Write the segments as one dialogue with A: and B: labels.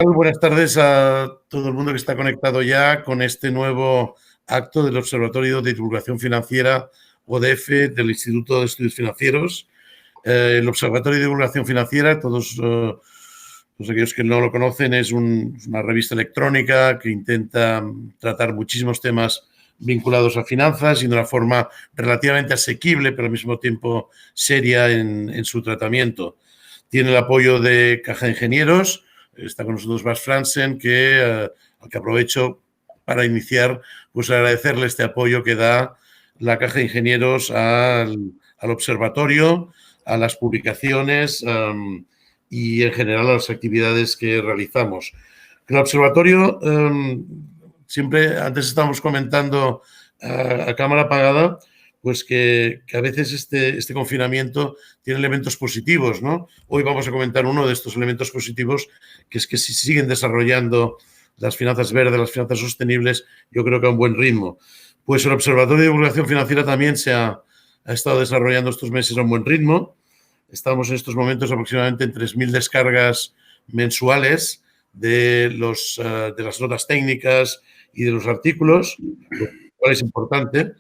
A: Muy buenas tardes a todo el mundo que está conectado ya con este nuevo acto del Observatorio de Divulgación Financiera, ODF, del Instituto de Estudios Financieros. El Observatorio de Divulgación Financiera, todos aquellos que no lo conocen, es una revista electrónica que intenta tratar muchísimos temas vinculados a finanzas y de una forma relativamente asequible, pero al mismo tiempo seria en su tratamiento. Tiene el apoyo de Caja de Ingenieros. Está con nosotros Bas Fransen, al que aprovecho para iniciar, pues agradecerle este apoyo que da la Caja de Ingenieros al observatorio, a las publicaciones y en general a las actividades que realizamos. El observatorio, siempre, antes estábamos comentando a cámara apagada, pues que a veces este confinamiento tiene elementos positivos, ¿no? Hoy vamos a comentar uno de estos elementos positivos, que es que si siguen desarrollando las finanzas verdes, las finanzas sostenibles, yo creo que a un buen ritmo. Pues el Observatorio de Divulgación Financiera también ha estado desarrollando estos meses a un buen ritmo. Estamos en estos momentos aproximadamente en 3.000 descargas mensuales de las notas técnicas y de los artículos, lo cual es importante.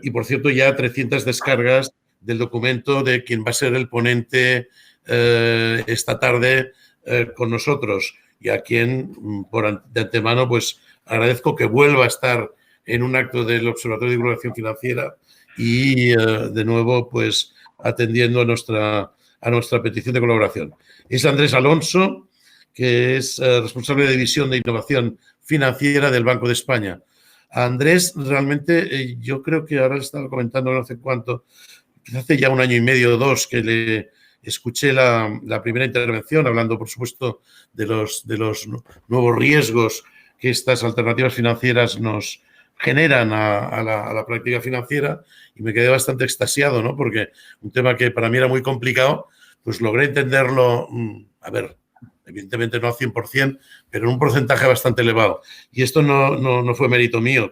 A: Y, por cierto, ya 300 descargas del documento de quien va a ser el ponente esta tarde con nosotros, y a quien, de antemano, pues agradezco que vuelva a estar en un acto del Observatorio de Divulgación Financiera y, de nuevo, pues atendiendo a nuestra petición de colaboración. Es Andrés Alonso, que es responsable de División de Innovación Financiera del Banco de España. A Andrés, realmente, yo creo que ahora estaba comentando no sé cuánto, quizás hace ya 1 año y medio o 2 que le escuché la primera intervención, hablando, por supuesto, de los nuevos riesgos que estas alternativas financieras nos generan a la práctica financiera, y me quedé bastante extasiado, ¿no? Porque un tema que para mí era muy complicado, pues logré entenderlo, evidentemente no al 100%, pero en un porcentaje bastante elevado. Y esto no fue mérito mío,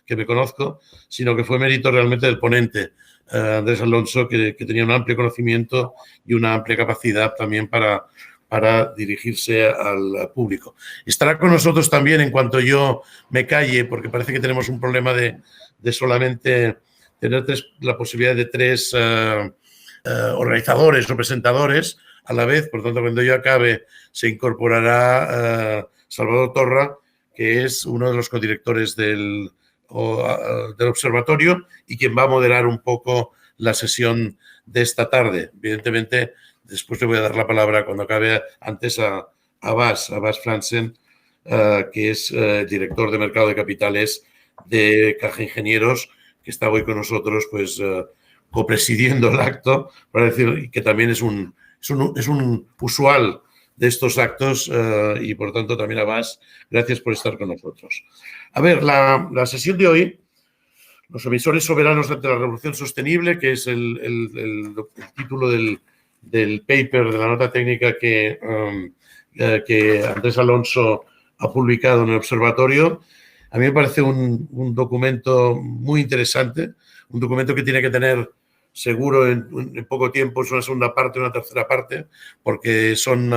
A: que me conozco, sino que fue mérito realmente del ponente, Andrés Alonso, que tenía un amplio conocimiento y una amplia capacidad también para dirigirse al público. Estará con nosotros también en cuanto yo me calle, porque parece que tenemos un problema de solamente tener la posibilidad de 3 organizadores o presentadores a la vez. Por tanto, cuando yo acabe, se incorporará Salvador Torra, que es uno de los codirectores del observatorio y quien va a moderar un poco la sesión de esta tarde. Evidentemente, después le voy a dar la palabra cuando acabe, antes a Bas Fransen, que es director de Mercado de Capitales de Caja Ingenieros, que está hoy con nosotros, pues copresidiendo el acto, para decir que también es un usual de estos actos, y, por tanto, también a Bas, gracias por estar con nosotros. A ver, la sesión de hoy, los emisores soberanos ante la revolución sostenible, que es el título del paper, de la nota técnica que Andrés Alonso ha publicado en el observatorio. A mí me parece un documento muy interesante, un documento que tiene que tener seguro en poco tiempo es una segunda parte, una tercera parte, porque son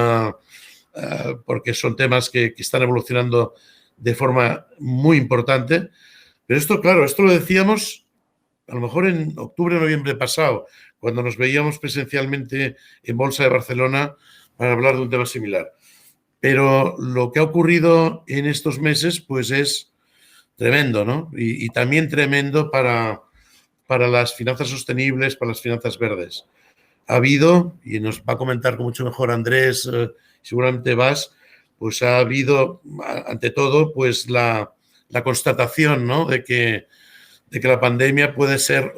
A: temas que están evolucionando de forma muy importante. Pero esto, claro, esto lo decíamos a lo mejor en octubre o noviembre pasado, cuando nos veíamos presencialmente en Bolsa de Barcelona para hablar de un tema similar. Pero lo que ha ocurrido en estos meses, pues es tremendo, ¿no? Y también tremendo para las finanzas sostenibles, para las finanzas verdes. Ha habido, y nos va a comentar con mucho mejor Andrés, seguramente Bas, pues ha habido, ante todo, pues la constatación, ¿no?, de que la pandemia puede ser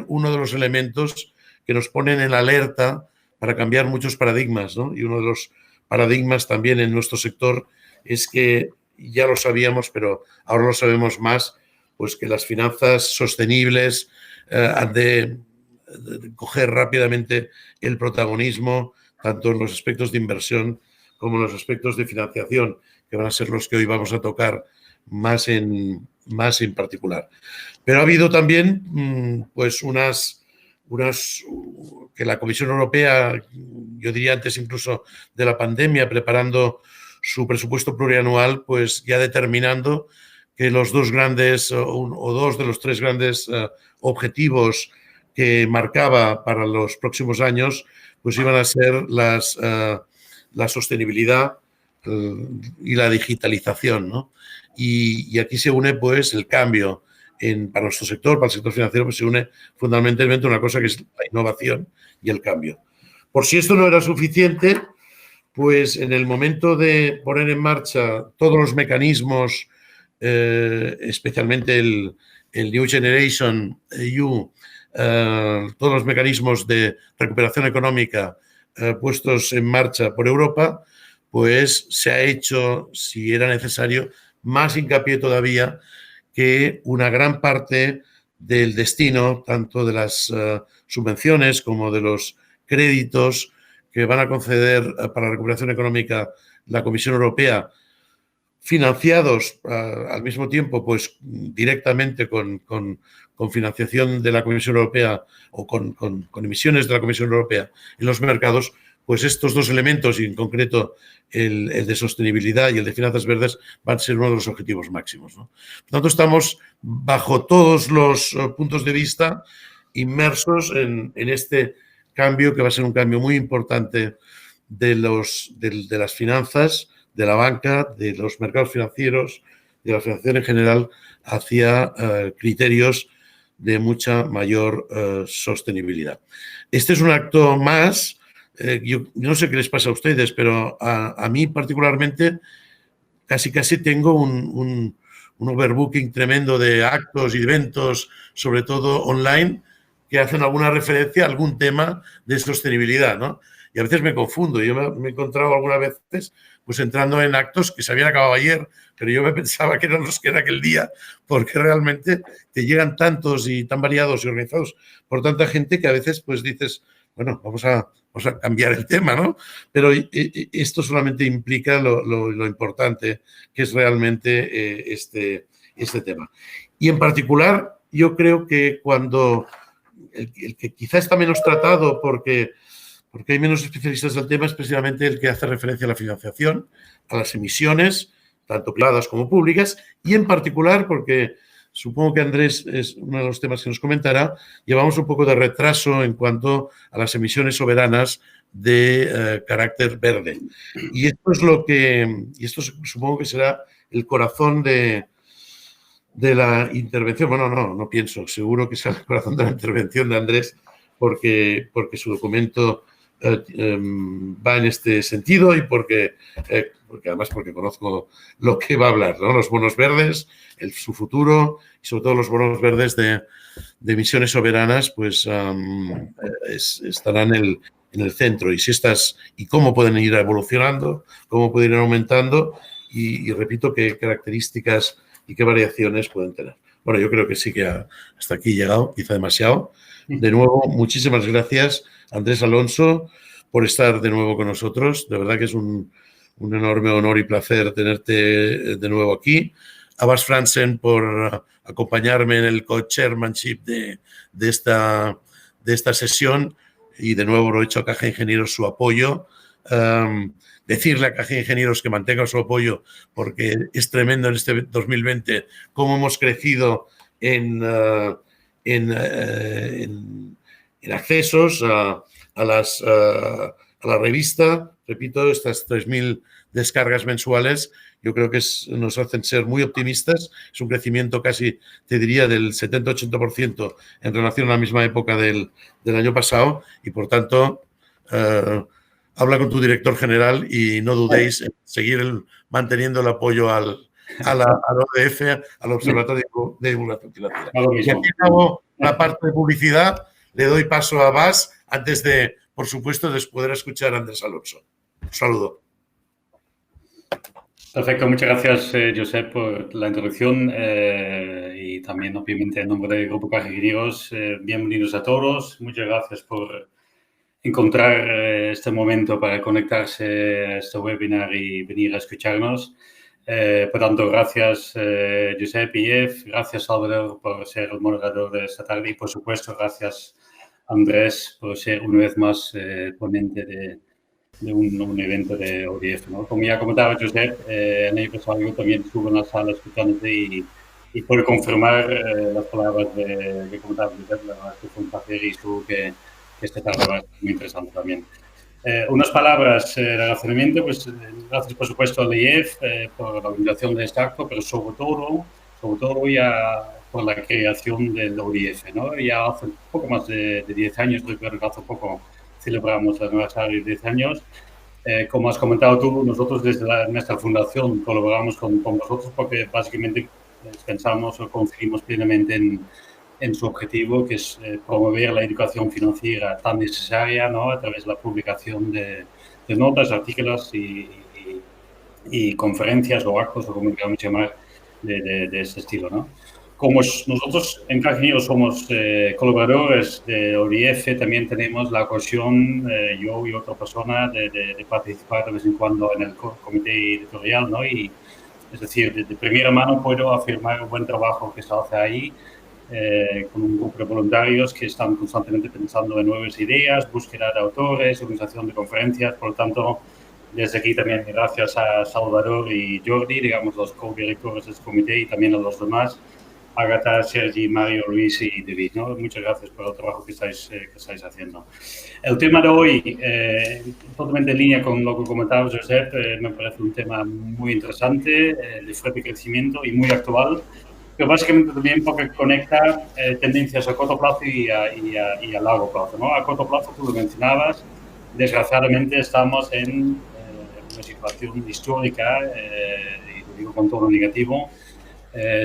A: uno de los elementos que nos ponen en alerta para cambiar muchos paradigmas, ¿no? Y uno de los paradigmas también en nuestro sector es que, ya lo sabíamos, pero ahora lo sabemos más, pues que las finanzas sostenibles han de coger rápidamente el protagonismo, tanto en los aspectos de inversión como en los aspectos de financiación, que van a ser los que hoy vamos a tocar más en particular. Pero ha habido también pues unas que la Comisión Europea, yo diría antes incluso de la pandemia, preparando su presupuesto plurianual, pues ya determinando que los dos grandes o dos de los tres grandes objetivos que marcaba para los próximos años, pues iban a ser la sostenibilidad y la digitalización, ¿no? Y aquí se une pues el cambio para nuestro sector, para el sector financiero, pues se une fundamentalmente una cosa que es la innovación y el cambio. Por si esto no era suficiente, pues en el momento de poner en marcha todos los mecanismos, especialmente el New Generation EU, todos los mecanismos de recuperación económica puestos en marcha por Europa, pues se ha hecho, si era necesario, más hincapié todavía que una gran parte del destino, tanto de las subvenciones como de los créditos que van a conceder para la recuperación económica la Comisión Europea, financiados al mismo tiempo, pues directamente con financiación de la Comisión Europea o con emisiones de la Comisión Europea en los mercados, pues estos dos elementos, y en concreto el de sostenibilidad y el de finanzas verdes, van a ser uno de los objetivos máximos, ¿no? Por tanto, estamos bajo todos los puntos de vista inmersos en este cambio, que va a ser un cambio muy importante de las finanzas, de la banca, de los mercados financieros, de la financiación en general, hacia criterios de mucha mayor sostenibilidad. Este es un acto más. Yo no sé qué les pasa a ustedes, pero a mí particularmente casi tengo un overbooking tremendo de actos y eventos, sobre todo online, que hacen alguna referencia a algún tema de sostenibilidad, ¿no? Y a veces me confundo. Yo me he encontrado algunas veces pues entrando en actos que se habían acabado ayer, pero yo me pensaba que eran los que era aquel día, porque realmente te llegan tantos y tan variados y organizados por tanta gente que a veces pues dices, bueno, vamos a cambiar el tema, ¿no? Pero esto solamente implica lo importante que es realmente este tema. Y en particular, yo creo que cuando el que quizá está menos tratado porque hay menos especialistas del tema, es precisamente el que hace referencia a la financiación, a las emisiones, tanto privadas como públicas, y en particular porque supongo que Andrés es uno de los temas que nos comentará, llevamos un poco de retraso en cuanto a las emisiones soberanas de carácter verde. Y esto es esto supongo que será el corazón de la intervención. Bueno, no pienso, seguro que será el corazón de la intervención de Andrés, porque su documento va en este sentido y porque además porque conozco lo que va a hablar, ¿no? Los bonos verdes, su futuro y sobre todo los bonos verdes de emisiones soberanas, pues estarán en el centro. Y cómo pueden ir evolucionando, cómo pueden ir aumentando y repito, qué características y qué variaciones pueden tener. Bueno, yo creo que sí que hasta aquí he llegado, quizá demasiado. De nuevo, muchísimas gracias, Andrés Alonso, por estar de nuevo con nosotros. De verdad que es un enorme honor y placer tenerte de nuevo aquí. A Bas Fransen por acompañarme en el co-chairmanship de esta sesión y de nuevo lo he hecho a Caja de Ingenieros su apoyo. Decirle a Caja de Ingenieros que mantenga su apoyo porque es tremendo en este 2020 cómo hemos crecido en accesos a la revista. Repito, estas 3.000 descargas mensuales yo creo que nos hacen ser muy optimistas. Es un crecimiento casi, te diría, del 70-80% en relación a la misma época del año pasado y, por tanto, habla con tu director general y no dudéis en seguir manteniendo el apoyo al ODF, al Observatorio de Divulgación Financiera. Y aquí acabo la parte de publicidad. Le doy paso a Bas antes de, por supuesto, de poder escuchar a Andrés Alonso. Un saludo.
B: Perfecto, muchas gracias, Josep, por la introducción y también, obviamente, en nombre del Grupo Caja de Ingenieros, bienvenidos a todos. Muchas gracias por encontrar este momento para conectarse a este webinar y venir a escucharnos. Por tanto, gracias, Josep y Jeff, gracias, Salvador, por ser el moderador de esta tarde y, por supuesto, gracias Andrés por ser una vez más ponente de un evento de ODF, ¿no? Como ya comentaba Josep, el año pasado yo también estuve en la sala escuchándote y puedo confirmar las palabras que comentaba Josep. La verdad es que fue un placer y estuvo que este tarde va a ser muy interesante también. Unas palabras de razonamiento, pues gracias por supuesto al IEF por la organización de este acto, pero sobre todo ya por la creación del ODF, ¿no? Ya hace poco más de 10 años, recuerdo que hace poco celebramos el aniversario de 10 años. Como has comentado tú, nosotros desde nuestra fundación colaboramos con vosotros porque básicamente pensamos o conseguimos plenamente en su objetivo, que es promover la educación financiera tan necesaria, ¿no? A través de la publicación de notas, artículos y conferencias o actos, o como queramos llamar, de este estilo, ¿no? Como nosotros en Caja Ingenieros somos colaboradores de ODF, también tenemos la ocasión, yo y otra persona, de participar de vez en cuando en el comité editorial, ¿no? Y, es decir, de primera mano puedo afirmar el buen trabajo que se hace ahí, con un grupo de voluntarios que están constantemente pensando en nuevas ideas, búsqueda de autores, organización de conferencias. Por lo tanto, desde aquí también gracias a Salvador y Jordi, digamos, los co-directores de este comité, y también a los demás, Agatha, Sergi, Mario, Luis y David, ¿no? Muchas gracias por el trabajo que estáis haciendo. El tema de hoy, totalmente en línea con lo que comentabas, Josep, me parece un tema muy interesante, de fuerte crecimiento y muy actual, pero básicamente también porque conecta tendencias a corto plazo y a largo plazo, ¿no? A corto plazo, tú lo mencionabas, desgraciadamente estamos en una situación histórica, y lo digo con tono negativo.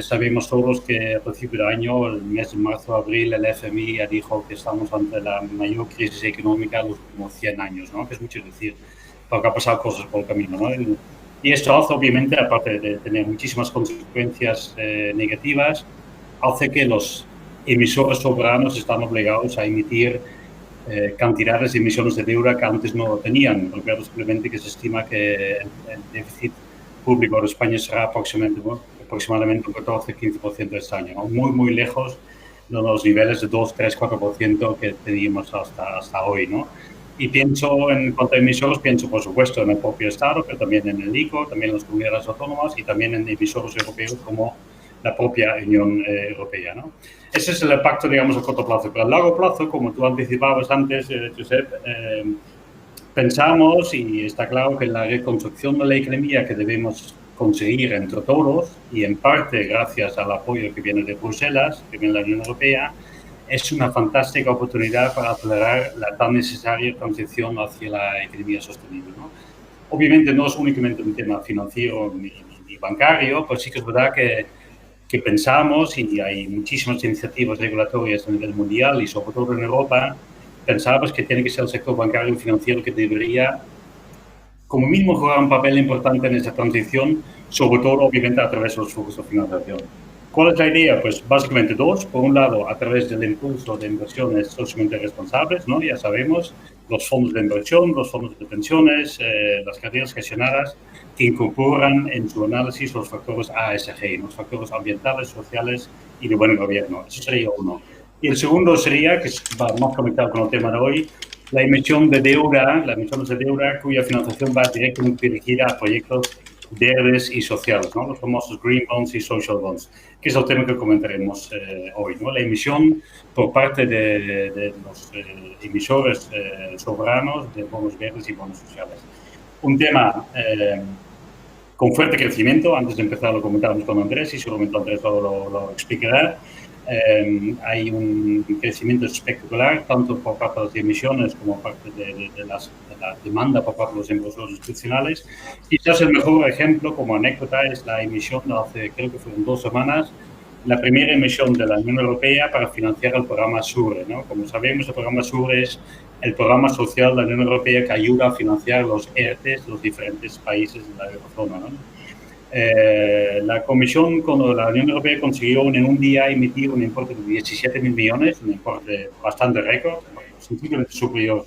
B: Sabemos todos que a principio de año, el mes de marzo, abril, el FMI ya dijo que estamos ante la mayor crisis económica de los últimos 100 años, ¿no? Que es mucho decir, porque ha pasado cosas por el camino, ¿no? Y esto hace, obviamente, aparte de tener muchísimas consecuencias negativas, hace que los emisores soberanos están obligados a emitir cantidades de emisiones de deuda que antes no tenían. Recuerdo simplemente que se estima que el déficit público de España será aproximadamente un 14-15% este año, ¿no? Muy lejos de los niveles de 2, 3, 4% que teníamos hasta hoy, ¿no? Y pienso, en cuanto a emisores, pienso por supuesto en el propio Estado, pero también en el ICO, también en las comunidades autónomas y también en emisores europeos como la propia Unión Europea, ¿no? Ese es el impacto, digamos, a corto plazo. Pero a largo plazo, como tú anticipabas antes, Josep, pensamos, y está claro, que la reconstrucción de la economía que debemos conseguir entre todos, y en parte gracias al apoyo que viene de Bruselas, que viene de la Unión Europea, es una fantástica oportunidad para acelerar la tan necesaria transición hacia la economía sostenible, ¿no? Obviamente no es únicamente un tema financiero ni bancario, pues sí que es verdad que pensamos, y hay muchísimas iniciativas regulatorias a nivel mundial y sobre todo en Europa, pensamos que tiene que ser el sector bancario y financiero que debería, como mínimo, jugar un papel importante en esa transición, sobre todo, obviamente, a través de los flujos de financiación. ¿Cuál es la idea? Pues básicamente dos. Por un lado, a través del impulso de inversiones socialmente responsables, ¿no? Ya sabemos, los fondos de inversión, los fondos de pensiones, las carteras gestionadas, que incorporan en su análisis los factores ASG, los factores ambientales, sociales y de buen gobierno. Eso sería uno. Y el segundo sería, que va más conectado con el tema de hoy, la emisión de deuda, las emisiones de deuda cuya financiación va directamente dirigida a proyectos verdes y sociales, ¿no? Los famosos green bonds y social bonds, que es el tema que comentaremos hoy, ¿no? La emisión por parte de los emisores soberanos de bonos verdes y bonos sociales. Un tema con fuerte crecimiento. Antes de empezar lo comentábamos con Andrés y seguramente Andrés lo explicará. Hay un crecimiento espectacular, tanto por parte de las emisiones como por parte de la demanda por parte de los inversores institucionales. Quizás el mejor ejemplo, como anécdota, es la emisión de hace, creo que fueron 2 semanas, la primera emisión de la Unión Europea para financiar el programa SURE, ¿no? Como sabemos, el programa SURE es el programa social de la Unión Europea que ayuda a financiar los ERTEs de los diferentes países de la eurozona, ¿no? La Comisión, con la Unión Europea, consiguió en un día emitir un importe de 17.000 millones, un importe bastante récord, sensiblemente superior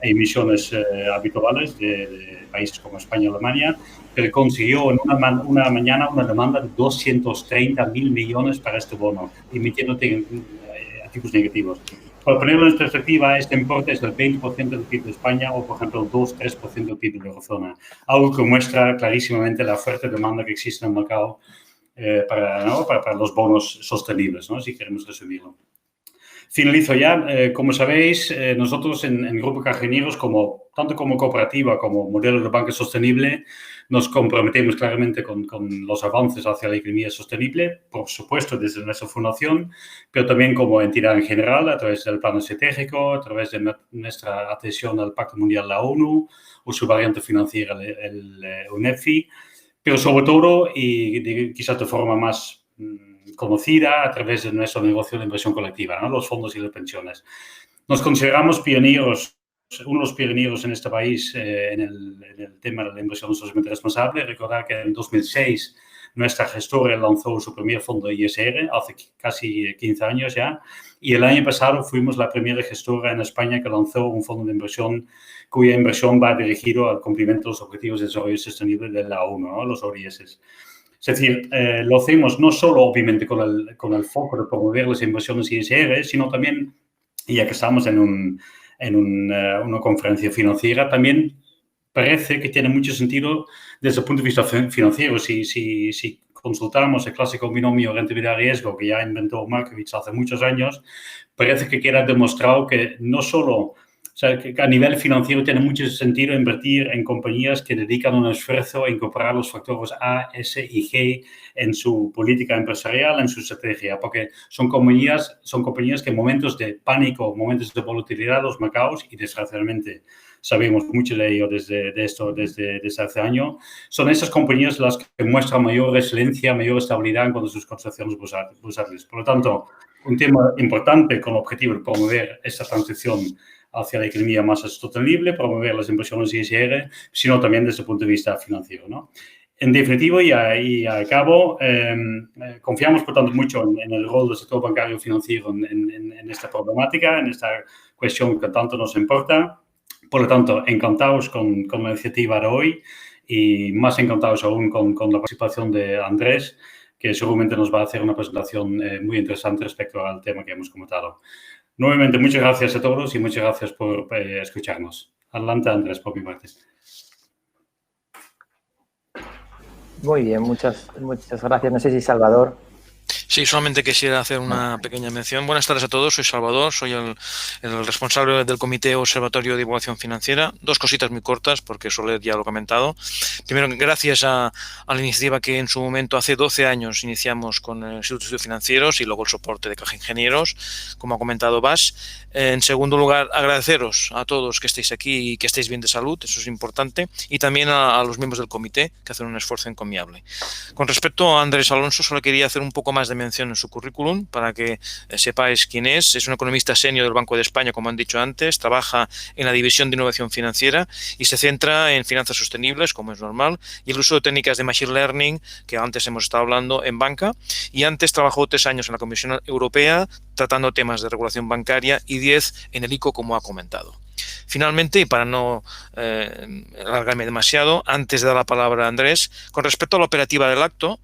B: a emisiones habituales de países como España y Alemania, pero consiguió en una mañana una demanda de 230.000 millones para este bono, emitiendo a tipos negativos. Para ponerlo en perspectiva, este importe es el 20% del PIB de España o, por ejemplo, el 2-3% del PIB de la eurozona. Algo que muestra clarísimamente la fuerte demanda que existe en el mercado para los bonos sostenibles, ¿no? Si queremos resumirlo. Finalizo ya. Como sabéis, nosotros en Grupo Caja Ingenieros, tanto como cooperativa como modelo de banca sostenible, nos comprometemos claramente con los avances hacia la economía sostenible, por supuesto desde nuestra fundación, pero también como entidad en general, a través del plan estratégico, a través de nuestra adhesión al Pacto Mundial de la ONU o su variante financiera, el UNEFI, pero sobre todo, y quizás de forma más conocida, a través de nuestro negocio de inversión colectiva, ¿no? Los fondos y las pensiones. Nos consideramos pioneros, uno de los pioneros en este país en el tema de la inversión socialmente responsable. Recordar que en 2006 nuestra gestora lanzó su primer fondo ISR, hace casi 15 años ya, y el año pasado fuimos la primera gestora en España que lanzó un fondo de inversión cuya inversión va dirigido al cumplimiento de los Objetivos de Desarrollo Sostenible de la ONU, ¿no? Los ODS. Es decir, lo hacemos no solo, obviamente, con el foco de promover las inversiones ISR, sino también, ya que estamos en una conferencia financiera, también parece que tiene mucho sentido desde el punto de vista financiero. Si consultamos el clásico binomio rentabilidad-riesgo que ya inventó Markowitz hace muchos años, parece que queda demostrado que no solo... O sea, que a nivel financiero tiene mucho sentido invertir en compañías que dedican un esfuerzo a incorporar los factores A, S y G en su política empresarial, en su estrategia, porque son compañías que en momentos de pánico, momentos de volatilidad de los mercados, y desgraciadamente sabemos mucho de ello desde hace años, son esas compañías las que muestran mayor resiliencia, mayor estabilidad en cuanto a sus construcciones bursátiles. Por lo tanto, un tema importante con el objetivo de promover esta transición hacia la economía más sostenible, promover las inversiones ISR, sino también desde el punto de vista financiero, ¿no? En definitiva, y a cabo, confiamos, por tanto, mucho en el rol del sector bancario financiero en esta problemática, en esta cuestión que tanto nos importa. Por lo tanto, encantados con la iniciativa de hoy y más encantados aún con la participación de Andrés, que seguramente nos va a hacer una presentación muy interesante respecto al tema que hemos comentado. Nuevamente, muchas gracias a todos y muchas gracias por escucharnos. Adelante, Andrés, por mi parte.
C: Muy bien, muchas gracias. No sé si Salvador.
D: Sí, solamente quisiera hacer una pequeña mención. Buenas tardes a todos, soy Salvador, soy el responsable del Comité Observatorio de Divulgación Financiera. Dos cositas muy cortas, porque Soler ya lo ha comentado. Primero, gracias a la iniciativa que en su momento, hace 12 años, iniciamos con el Instituto de Estudios Financieros y luego el soporte de Caja Ingenieros, como ha comentado Bas. En segundo lugar, agradeceros a todos que estéis aquí y que estéis bien de salud, eso es importante, y también a los miembros del comité que hacen un esfuerzo encomiable. Con respecto a Andrés Alonso, solo quería hacer un poco más de mención en su currículum para que sepáis quién es. Es un economista senior del Banco de España, como han dicho antes, trabaja en la división de innovación financiera y se centra en finanzas sostenibles, como es normal, y el uso de técnicas de machine learning, que antes hemos estado hablando, en banca, y antes trabajó 3 años en la Comisión Europea tratando temas de regulación bancaria y 10 en el ICO, como ha comentado. Finalmente, y para no alargarme demasiado, antes de dar la palabra a Andrés, con respecto a la operativa del acto,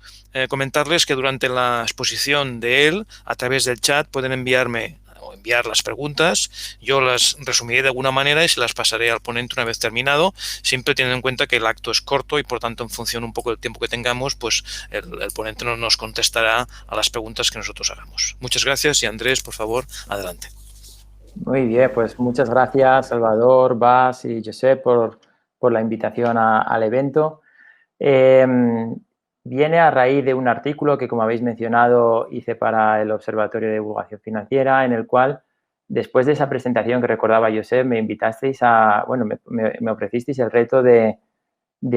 D: comentarles que durante la exposición de él, a través del chat, pueden enviarme o enviar las preguntas. Yo las resumiré de alguna manera y se las pasaré al ponente una vez terminado, siempre teniendo en cuenta que el acto es corto y, por tanto, en función un poco del tiempo que tengamos, pues el ponente nos contestará a las preguntas que nosotros hagamos. Muchas gracias y, Andrés, por favor, adelante.
C: Muy bien, pues muchas gracias, Salvador, Bas y Josep, por la invitación al evento. Viene a raíz de un artículo que, como habéis mencionado, hice para el Observatorio de Divulgación Financiera, en el cual, después de esa presentación que recordaba Josep, me invitasteis me ofrecisteis el reto de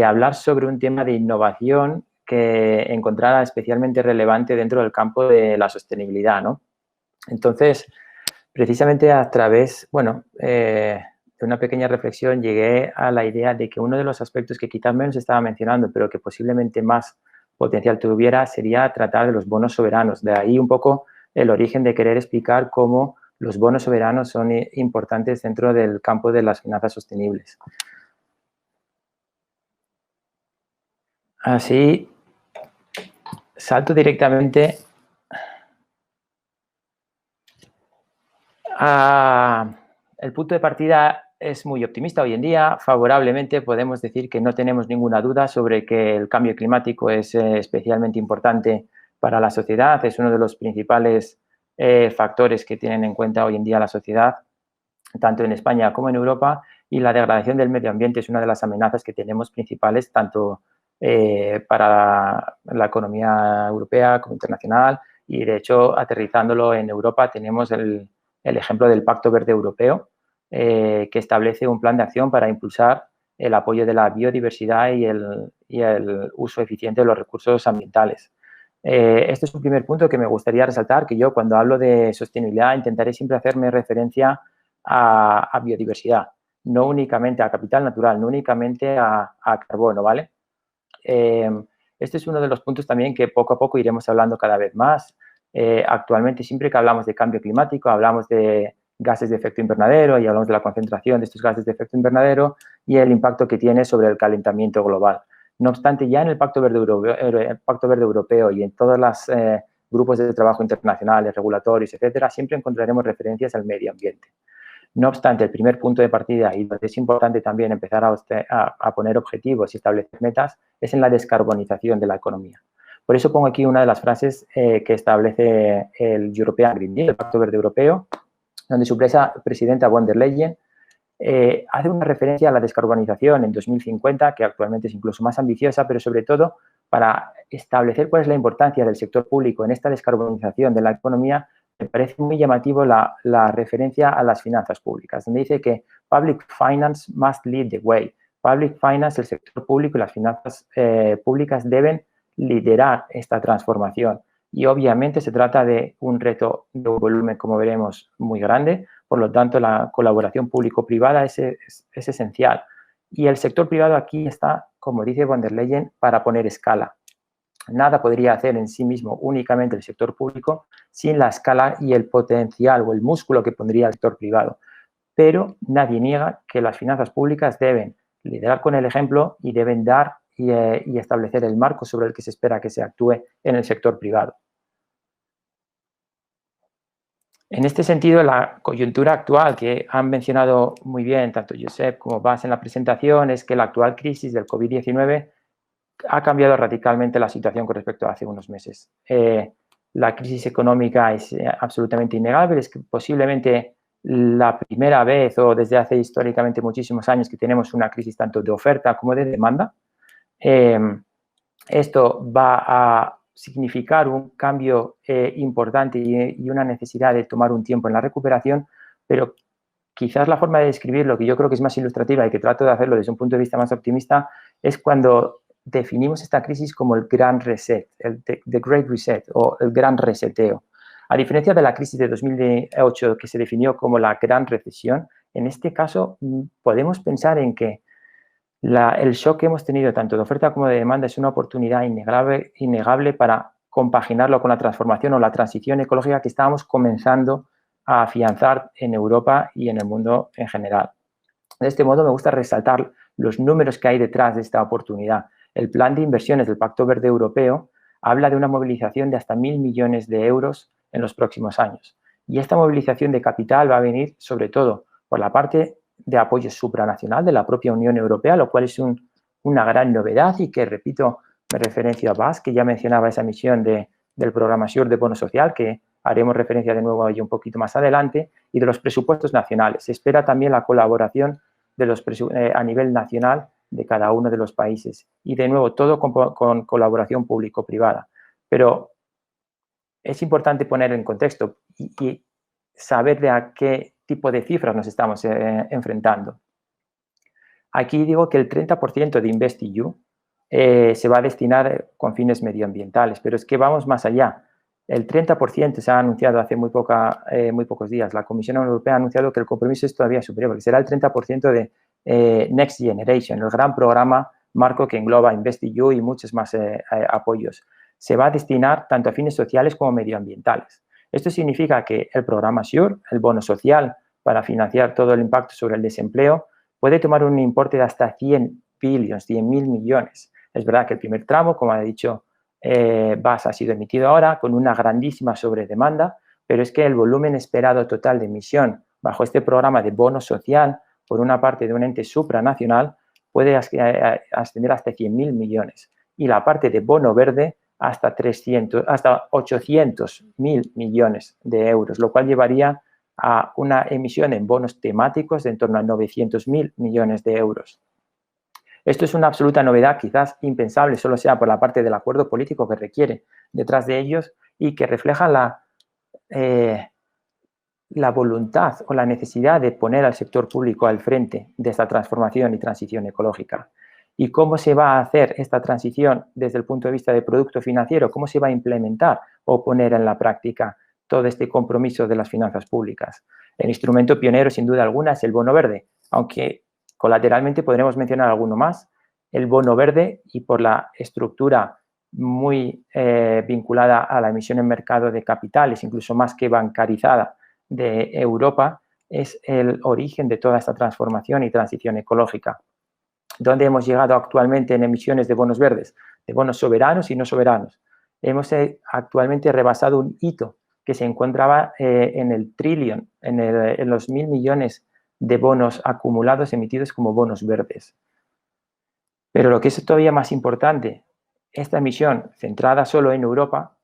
C: hablar sobre un tema de innovación que encontrara especialmente relevante dentro del campo de la sostenibilidad, ¿no? Entonces, precisamente a través, de una pequeña reflexión llegué a la idea de que uno de los aspectos que quizás menos estaba mencionando, pero que posiblemente más potencial tuviera, sería tratar de los bonos soberanos. De ahí un poco el origen de querer explicar cómo los bonos soberanos son importantes dentro del campo de las finanzas sostenibles. Así, salto directamente El punto de partida es muy optimista hoy en día. Favorablemente podemos decir que no tenemos ninguna duda sobre que el cambio climático es especialmente importante para la sociedad. Es uno de los principales factores que tienen en cuenta hoy en día la sociedad, tanto en España como en Europa, y la degradación del medio ambiente es una de las amenazas que tenemos principales tanto para la economía europea como internacional, y de hecho, aterrizándolo en Europa, tenemos el ejemplo del Pacto Verde Europeo, que establece un plan de acción para impulsar el apoyo de la biodiversidad y el uso eficiente de los recursos ambientales. Este es un primer punto que me gustaría resaltar, que yo cuando hablo de sostenibilidad intentaré siempre hacerme referencia a biodiversidad, no únicamente a capital natural, no únicamente a carbono, ¿vale? Este es uno de los puntos también que poco a poco iremos hablando cada vez más. Actualmente, siempre que hablamos de cambio climático, hablamos de gases de efecto invernadero y hablamos de la concentración de estos gases de efecto invernadero y el impacto que tiene sobre el calentamiento global. No obstante, ya en el Pacto Verde Europeo y en todos los grupos de trabajo internacionales, regulatorios, etcétera, siempre encontraremos referencias al medio ambiente. No obstante, el primer punto de partida, y donde es importante también empezar a poner objetivos y establecer metas, es en la descarbonización de la economía. Por eso pongo aquí una de las frases que establece el European Green Deal, el Pacto Verde Europeo, donde su presidenta von der Leyen hace una referencia a la descarbonización en 2050, que actualmente es incluso más ambiciosa, pero sobre todo para establecer cuál es la importancia del sector público en esta descarbonización de la economía. Me parece muy llamativo la referencia a las finanzas públicas, donde dice que public finance must lead the way. Public finance, el sector público y las finanzas públicas deben liderar esta transformación. Y obviamente se trata de un reto de un volumen, como veremos, muy grande. Por lo tanto, la colaboración público-privada es esencial. Y el sector privado aquí está, como dice von der Leyen, para poner escala. Nada podría hacer en sí mismo únicamente el sector público sin la escala y el potencial o el músculo que pondría el sector privado. Pero nadie niega que las finanzas públicas deben liderar con el ejemplo y deben dar y establecer el marco sobre el que se espera que se actúe en el sector privado. En este sentido, la coyuntura actual que han mencionado muy bien tanto Josep como Bas en la presentación es que la actual crisis del COVID-19 ha cambiado radicalmente la situación con respecto a hace unos meses. La crisis económica es absolutamente innegable, es que posiblemente la primera vez o desde hace históricamente muchísimos años que tenemos una crisis tanto de oferta como de demanda. Esto va a significar un cambio importante y una necesidad de tomar un tiempo en la recuperación, pero quizás la forma de describirlo, que yo creo que es más ilustrativa y que trato de hacerlo desde un punto de vista más optimista, es cuando definimos esta crisis como el gran reset, the Great Reset o el gran reseteo. A diferencia de la crisis de 2008 que se definió como la gran recesión, en este caso podemos pensar en que el shock que hemos tenido tanto de oferta como de demanda es una oportunidad innegable para compaginarlo con la transformación o la transición ecológica que estábamos comenzando a afianzar en Europa y en el mundo en general. De este modo, me gusta resaltar los números que hay detrás de esta oportunidad. El plan de inversiones del Pacto Verde Europeo habla de una movilización de hasta 1.000 millones de euros en los próximos años. Y esta movilización de capital va a venir, sobre todo, por la parte de apoyo supranacional de la propia Unión Europea, lo cual es una gran novedad y que, repito, me referencio a Bas, que ya mencionaba esa misión del programa SURE de bono social, que haremos referencia de nuevo a ello un poquito más adelante, y de los presupuestos nacionales. Se espera también la colaboración a nivel nacional de cada uno de los países. Y, de nuevo, todo con colaboración público-privada. Pero es importante poner en contexto y saber de a qué tipo de cifras nos estamos enfrentando. Aquí digo que el 30% de InvestEU se va a destinar con fines medioambientales, pero es que vamos más allá. El 30% se ha anunciado hace muy pocos días. La Comisión Europea ha anunciado que el compromiso es todavía superior, porque será el 30% de Next Generation, el gran programa marco que engloba InvestEU y muchos más apoyos. Se va a destinar tanto a fines sociales como medioambientales. Esto significa que el programa SURE, el bono social para financiar todo el impacto sobre el desempleo, puede tomar un importe de hasta 100 billones, 100.000 millones. Es verdad que el primer tramo, como ha dicho Bas, ha sido emitido ahora con una grandísima sobredemanda, pero es que el volumen esperado total de emisión bajo este programa de bono social, por una parte de un ente supranacional, puede ascender hasta 100.000 millones. Y la parte de bono verde hasta 800.000 millones de euros, lo cual llevaría a una emisión en bonos temáticos de en torno a 900.000 millones de euros. Esto es una absoluta novedad, quizás impensable, solo sea por la parte del acuerdo político que requiere detrás de ellos y que refleja la voluntad o la necesidad de poner al sector público al frente de esta transformación y transición ecológica. ¿Y cómo se va a hacer esta transición desde el punto de vista de producto financiero? ¿Cómo se va a implementar o poner en la práctica todo este compromiso de las finanzas públicas? El instrumento pionero, sin duda alguna, es el bono verde, aunque colateralmente podremos mencionar alguno más. El bono verde, y por la estructura muy vinculada a la emisión en mercado de capitales, incluso más que bancarizada, de Europa, es el origen de toda esta transformación y transición ecológica. ¿Dónde hemos llegado actualmente en emisiones de bonos verdes? De bonos soberanos y no soberanos. Hemos actualmente rebasado un hito que se encontraba en el trillón, en los 1.000 millones de bonos acumulados emitidos como bonos verdes. Pero lo que es todavía más importante, esta emisión centrada solo en Europa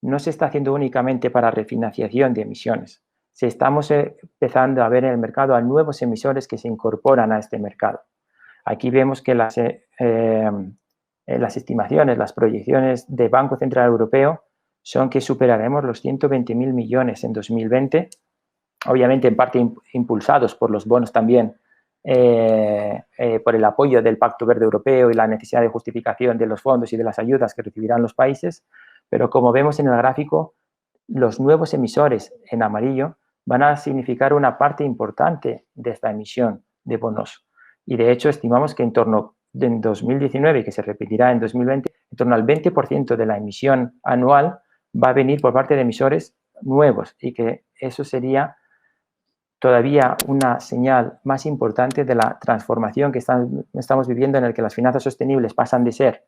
C: no se está haciendo únicamente para refinanciación de emisiones. Estamos empezando a ver en el mercado a nuevos emisores que se incorporan a este mercado. Aquí vemos que las estimaciones, las proyecciones del Banco Central Europeo son que superaremos los 120.000 millones en 2020, obviamente en parte impulsados por los bonos también, por el apoyo del Pacto Verde Europeo y la necesidad de justificación de los fondos y de las ayudas que recibirán los países, pero como vemos en el gráfico, los nuevos emisores en amarillo van a significar una parte importante de esta emisión de bonos. Y de hecho estimamos que en 2019, que se repetirá en 2020, en torno al 20% de la emisión anual va a venir por parte de emisores nuevos y que eso sería todavía una señal más importante de la transformación que estamos viviendo, en el que las finanzas sostenibles pasan de ser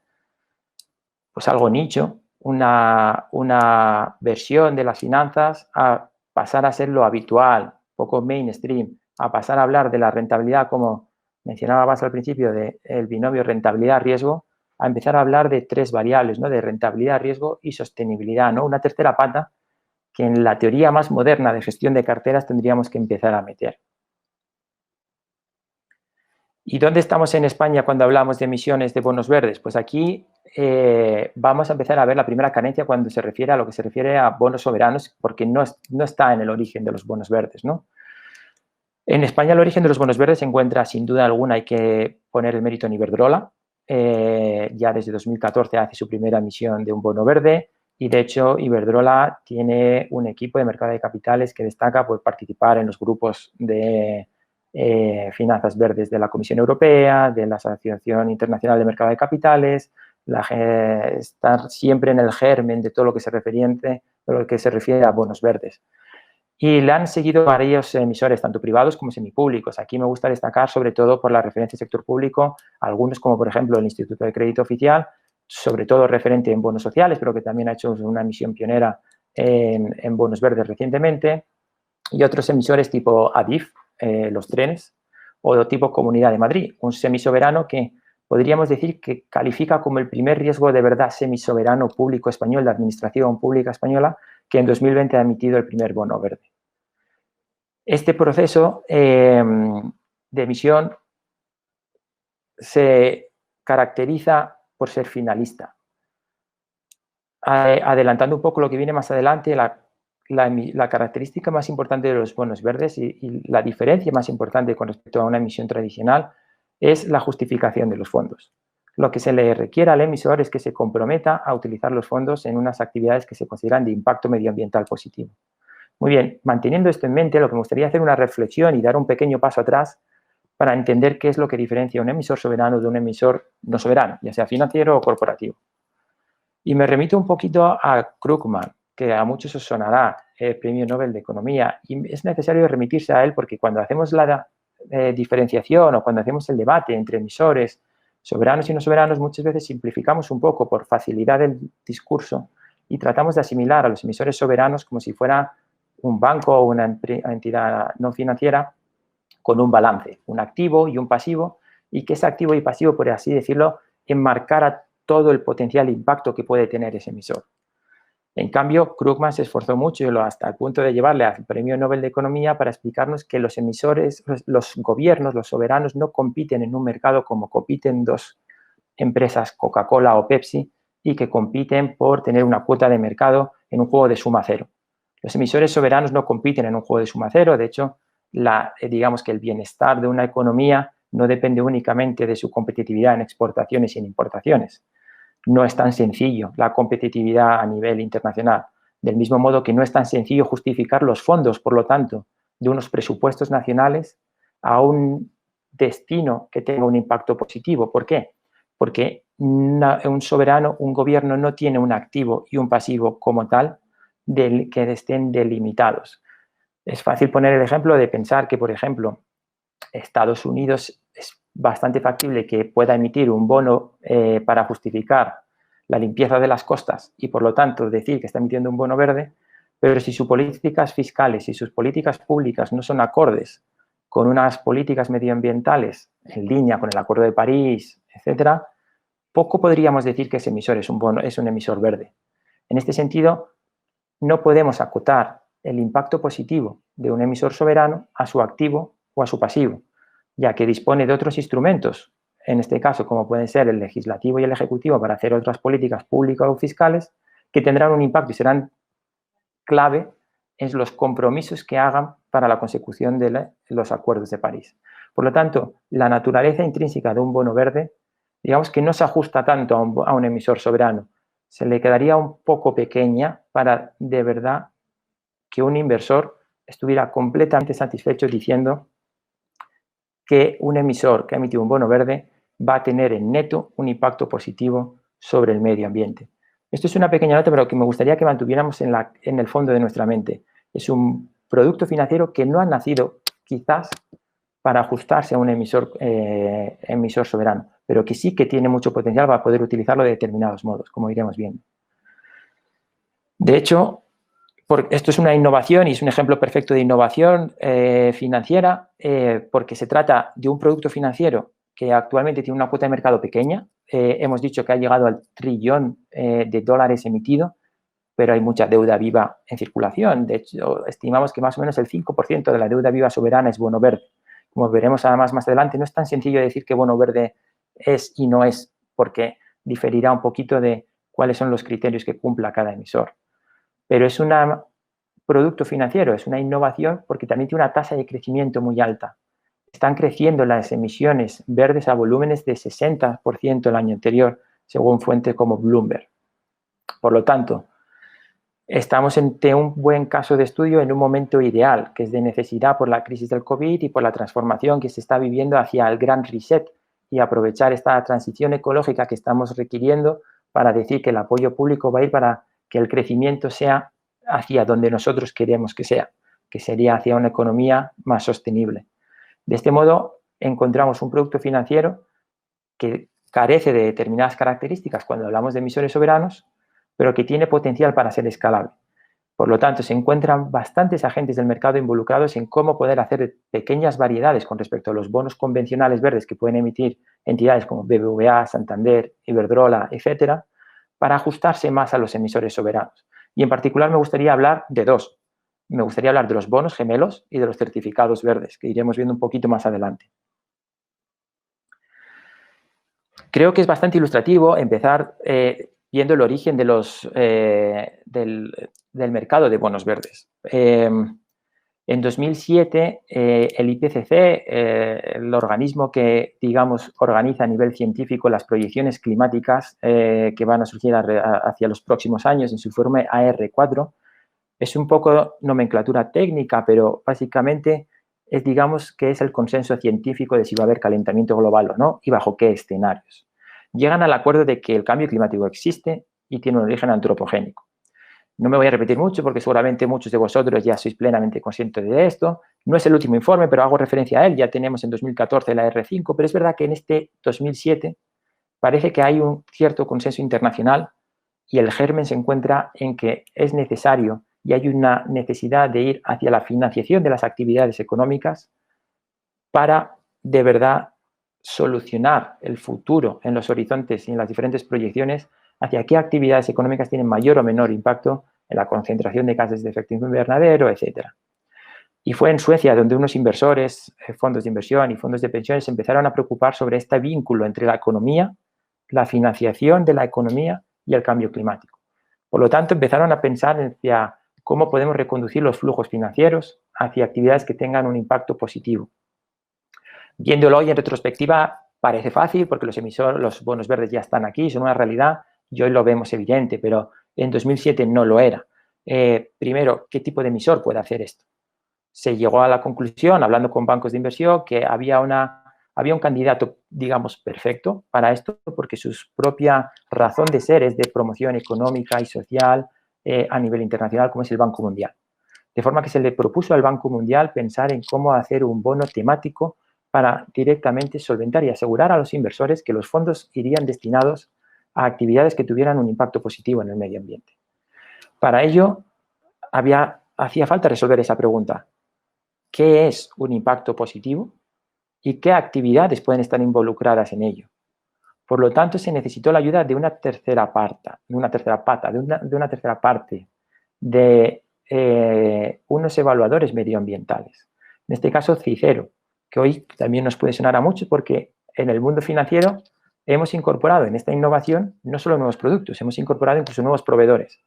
C: pues algo nicho, una versión de las finanzas, a pasar a ser lo habitual, poco mainstream, a pasar a hablar de la rentabilidad, como mencionaba más al principio, del binomio rentabilidad-riesgo, a empezar a hablar de tres variables, ¿no? De rentabilidad, riesgo y sostenibilidad, ¿no? Una tercera pata que en la teoría más moderna de gestión de carteras tendríamos que empezar a meter. ¿Y dónde estamos en España cuando hablamos de emisiones de bonos verdes? Pues aquí vamos a empezar a ver la primera carencia cuando se refiere a lo que se refiere a bonos soberanos, porque no está en el origen de los bonos verdes, ¿no? En España el origen de los bonos verdes se encuentra, sin duda alguna, hay que poner el mérito en Iberdrola. Ya desde 2014 hace su primera emisión de un bono verde y, de hecho, Iberdrola tiene un equipo de mercado de capitales que destaca por participar en los grupos de finanzas verdes de la Comisión Europea, de la Asociación Internacional de Mercado de Capitales, estar siempre en el germen de todo lo que se refiere a bonos verdes. Y le han seguido varios emisores, tanto privados como semipúblicos. Aquí me gusta destacar, sobre todo por la referencia al sector público, algunos como, por ejemplo, el Instituto de Crédito Oficial, sobre todo referente en bonos sociales, pero que también ha hecho una emisión pionera en bonos verdes recientemente, y otros emisores tipo ADIF, los trenes, o tipo Comunidad de Madrid, un semisoberano que podríamos decir que califica como el primer riesgo de verdad semisoberano público español, de administración pública española, que en 2020 ha emitido el primer bono verde. Este proceso de emisión se caracteriza por ser finalista. Adelantando un poco lo que viene más adelante, la característica más importante de los bonos verdes y la diferencia más importante con respecto a una emisión tradicional es la justificación de los fondos. Lo que se le requiere al emisor es que se comprometa a utilizar los fondos en unas actividades que se consideran de impacto medioambiental positivo. Muy bien, manteniendo esto en mente, lo que me gustaría hacer una reflexión y dar un pequeño paso atrás para entender qué es lo que diferencia a un emisor soberano de un emisor no soberano, ya sea financiero o corporativo. Y me remito un poquito a Krugman, que a muchos os sonará, Premio Nobel de Economía, y es necesario remitirse a él porque cuando hacemos la diferenciación o cuando hacemos el debate entre emisores soberanos y no soberanos, muchas veces simplificamos un poco por facilidad del discurso y tratamos de asimilar a los emisores soberanos como si fuera un banco o una entidad no financiera con un balance, un activo y un pasivo, y que ese activo y pasivo, por así decirlo, enmarcara todo el potencial impacto que puede tener ese emisor. En cambio, Krugman se esforzó mucho hasta el punto de llevarle al Premio Nobel de Economía para explicarnos que los emisores, los gobiernos, los soberanos no compiten en un mercado como compiten dos empresas, Coca-Cola o Pepsi, y que compiten por tener una cuota de mercado en un juego de suma cero. Los emisores soberanos no compiten en un juego de suma cero. De hecho, digamos que el bienestar de una economía no depende únicamente de su competitividad en exportaciones y en importaciones. No es tan sencillo la competitividad a nivel internacional. Del mismo modo que no es tan sencillo justificar los fondos, por lo tanto, de unos presupuestos nacionales a un destino que tenga un impacto positivo. ¿Por qué? Porque un soberano, un gobierno no tiene un activo y un pasivo como tal que estén delimitados. Es fácil poner el ejemplo de pensar que, por ejemplo, Estados Unidos es bastante factible que pueda emitir un bono para justificar la limpieza de las costas y, por lo tanto, decir que está emitiendo un bono verde, pero si sus políticas fiscales y sus políticas públicas no son acordes con unas políticas medioambientales en línea con el Acuerdo de París, etcétera, poco podríamos decir que ese emisor es un emisor verde. En este sentido, no podemos acotar el impacto positivo de un emisor soberano a su activo o a su pasivo, ya que dispone de otros instrumentos, en este caso como pueden ser el legislativo y el ejecutivo para hacer otras políticas públicas o fiscales que tendrán un impacto y serán clave en los compromisos que hagan para la consecución de los acuerdos de París. Por lo tanto, la naturaleza intrínseca de un bono verde, digamos que no se ajusta tanto a un emisor soberano, se le quedaría un poco pequeña para de verdad que un inversor estuviera completamente satisfecho diciendo que un emisor que ha emitido un bono verde va a tener en neto un impacto positivo sobre el medio ambiente. Esto es una pequeña nota, pero que me gustaría que mantuviéramos en el fondo de nuestra mente. Es un producto financiero que no ha nacido quizás para ajustarse a un emisor soberano, pero que sí que tiene mucho potencial para poder utilizarlo de determinados modos, como iremos viendo. De hecho, esto es una innovación y es un ejemplo perfecto de innovación financiera porque se trata de un producto financiero que actualmente tiene una cuota de mercado pequeña. Hemos dicho que ha llegado al trillón de dólares emitido, pero hay mucha deuda viva en circulación. De hecho, estimamos que más o menos el 5% de la deuda viva soberana es bono verde. Como veremos además más adelante, no es tan sencillo decir que bono verde es y no es, porque diferirá un poquito de cuáles son los criterios que cumpla cada emisor. Pero es un producto financiero, es una innovación porque también tiene una tasa de crecimiento muy alta. Están creciendo las emisiones verdes a volúmenes de 60% el año anterior, según fuentes como Bloomberg. Por lo tanto, estamos ante un buen caso de estudio en un momento ideal, que es de necesidad por la crisis del COVID y por la transformación que se está viviendo hacia el gran reset y aprovechar esta transición ecológica que estamos requiriendo para decir que el apoyo público va a ir para que el crecimiento sea hacia donde nosotros queremos que sea, que sería hacia una economía más sostenible. De este modo, encontramos un producto financiero que carece de determinadas características cuando hablamos de emisores soberanos, pero que tiene potencial para ser escalable. Por lo tanto, se encuentran bastantes agentes del mercado involucrados en cómo poder hacer pequeñas variedades con respecto a los bonos convencionales verdes que pueden emitir entidades como BBVA, Santander, Iberdrola, etcétera, para ajustarse más a los emisores soberanos. Y en particular me gustaría hablar de dos. Me gustaría hablar de los bonos gemelos y de los certificados verdes, que iremos viendo un poquito más adelante. Creo que es bastante ilustrativo empezar viendo el origen de del mercado de bonos verdes. En 2007, el IPCC, el organismo que, digamos, organiza a nivel científico las proyecciones climáticas que van a surgir hacia los próximos años en su informe AR4, es un poco nomenclatura técnica, pero básicamente es, digamos, que es el consenso científico de si va a haber calentamiento global o no y bajo qué escenarios. Llegan al acuerdo de que el cambio climático existe y tiene un origen antropogénico. No me voy a repetir mucho porque seguramente muchos de vosotros ya sois plenamente conscientes de esto. No es el último informe, pero hago referencia a él. Ya tenemos en 2014 la R5, pero es verdad que en este 2007 parece que hay un cierto consenso internacional y el germen se encuentra en que es necesario y hay una necesidad de ir hacia la financiación de las actividades económicas para, de verdad, solucionar el futuro en los horizontes y en las diferentes proyecciones hacia qué actividades económicas tienen mayor o menor impacto en la concentración de gases de efecto invernadero, etc. Y fue en Suecia donde unos inversores, fondos de inversión y fondos de pensiones empezaron a preocupar sobre este vínculo entre la economía, la financiación de la economía y el cambio climático. Por lo tanto, empezaron a pensar hacia cómo podemos reconducir los flujos financieros hacia actividades que tengan un impacto positivo. Viéndolo hoy en retrospectiva, parece fácil porque los bonos verdes ya están aquí, son una realidad y hoy lo vemos evidente, pero en 2007 no lo era. Primero, ¿qué tipo de emisor puede hacer esto? Se llegó a la conclusión, hablando con bancos de inversión, que había un candidato, digamos, perfecto para esto, porque su propia razón de ser es de promoción económica y social a nivel internacional, como es el Banco Mundial. De forma que se le propuso al Banco Mundial pensar en cómo hacer un bono temático para directamente solventar y asegurar a los inversores que los fondos irían destinados a actividades que tuvieran un impacto positivo en el medio ambiente. Para ello, hacía falta resolver esa pregunta. ¿Qué es un impacto positivo? ¿Y qué actividades pueden estar involucradas en ello? Por lo tanto, se necesitó la ayuda de una tercera parte de unos evaluadores medioambientales. En este caso, Cicero, que hoy también nos puede sonar a mucho porque en el mundo financiero hemos incorporado en esta innovación no solo nuevos productos, hemos incorporado incluso nuevos proveedores.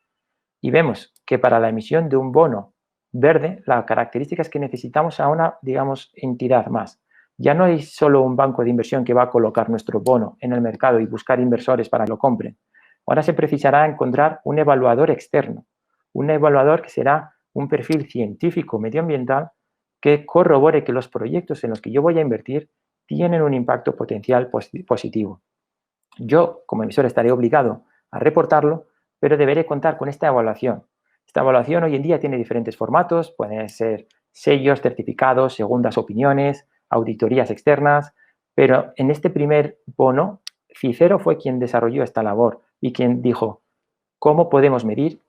C: Y vemos que para la emisión de un bono verde, la característica es que necesitamos a una, digamos, entidad más. Ya no hay solo un banco de inversión que va a colocar nuestro bono en el mercado y buscar inversores para que lo compren. Ahora se precisará encontrar un evaluador externo, un evaluador que será un perfil científico medioambiental que corrobore que los proyectos en los que yo voy a invertir tienen un impacto potencial positivo. Yo, como emisor, estaré obligado a reportarlo, pero deberé contar con esta evaluación. Esta evaluación hoy en día tiene diferentes formatos, pueden ser sellos, certificados, segundas opiniones, auditorías externas, pero en este primer bono, Cicero fue quien desarrolló esta labor y quien dijo cómo podemos medir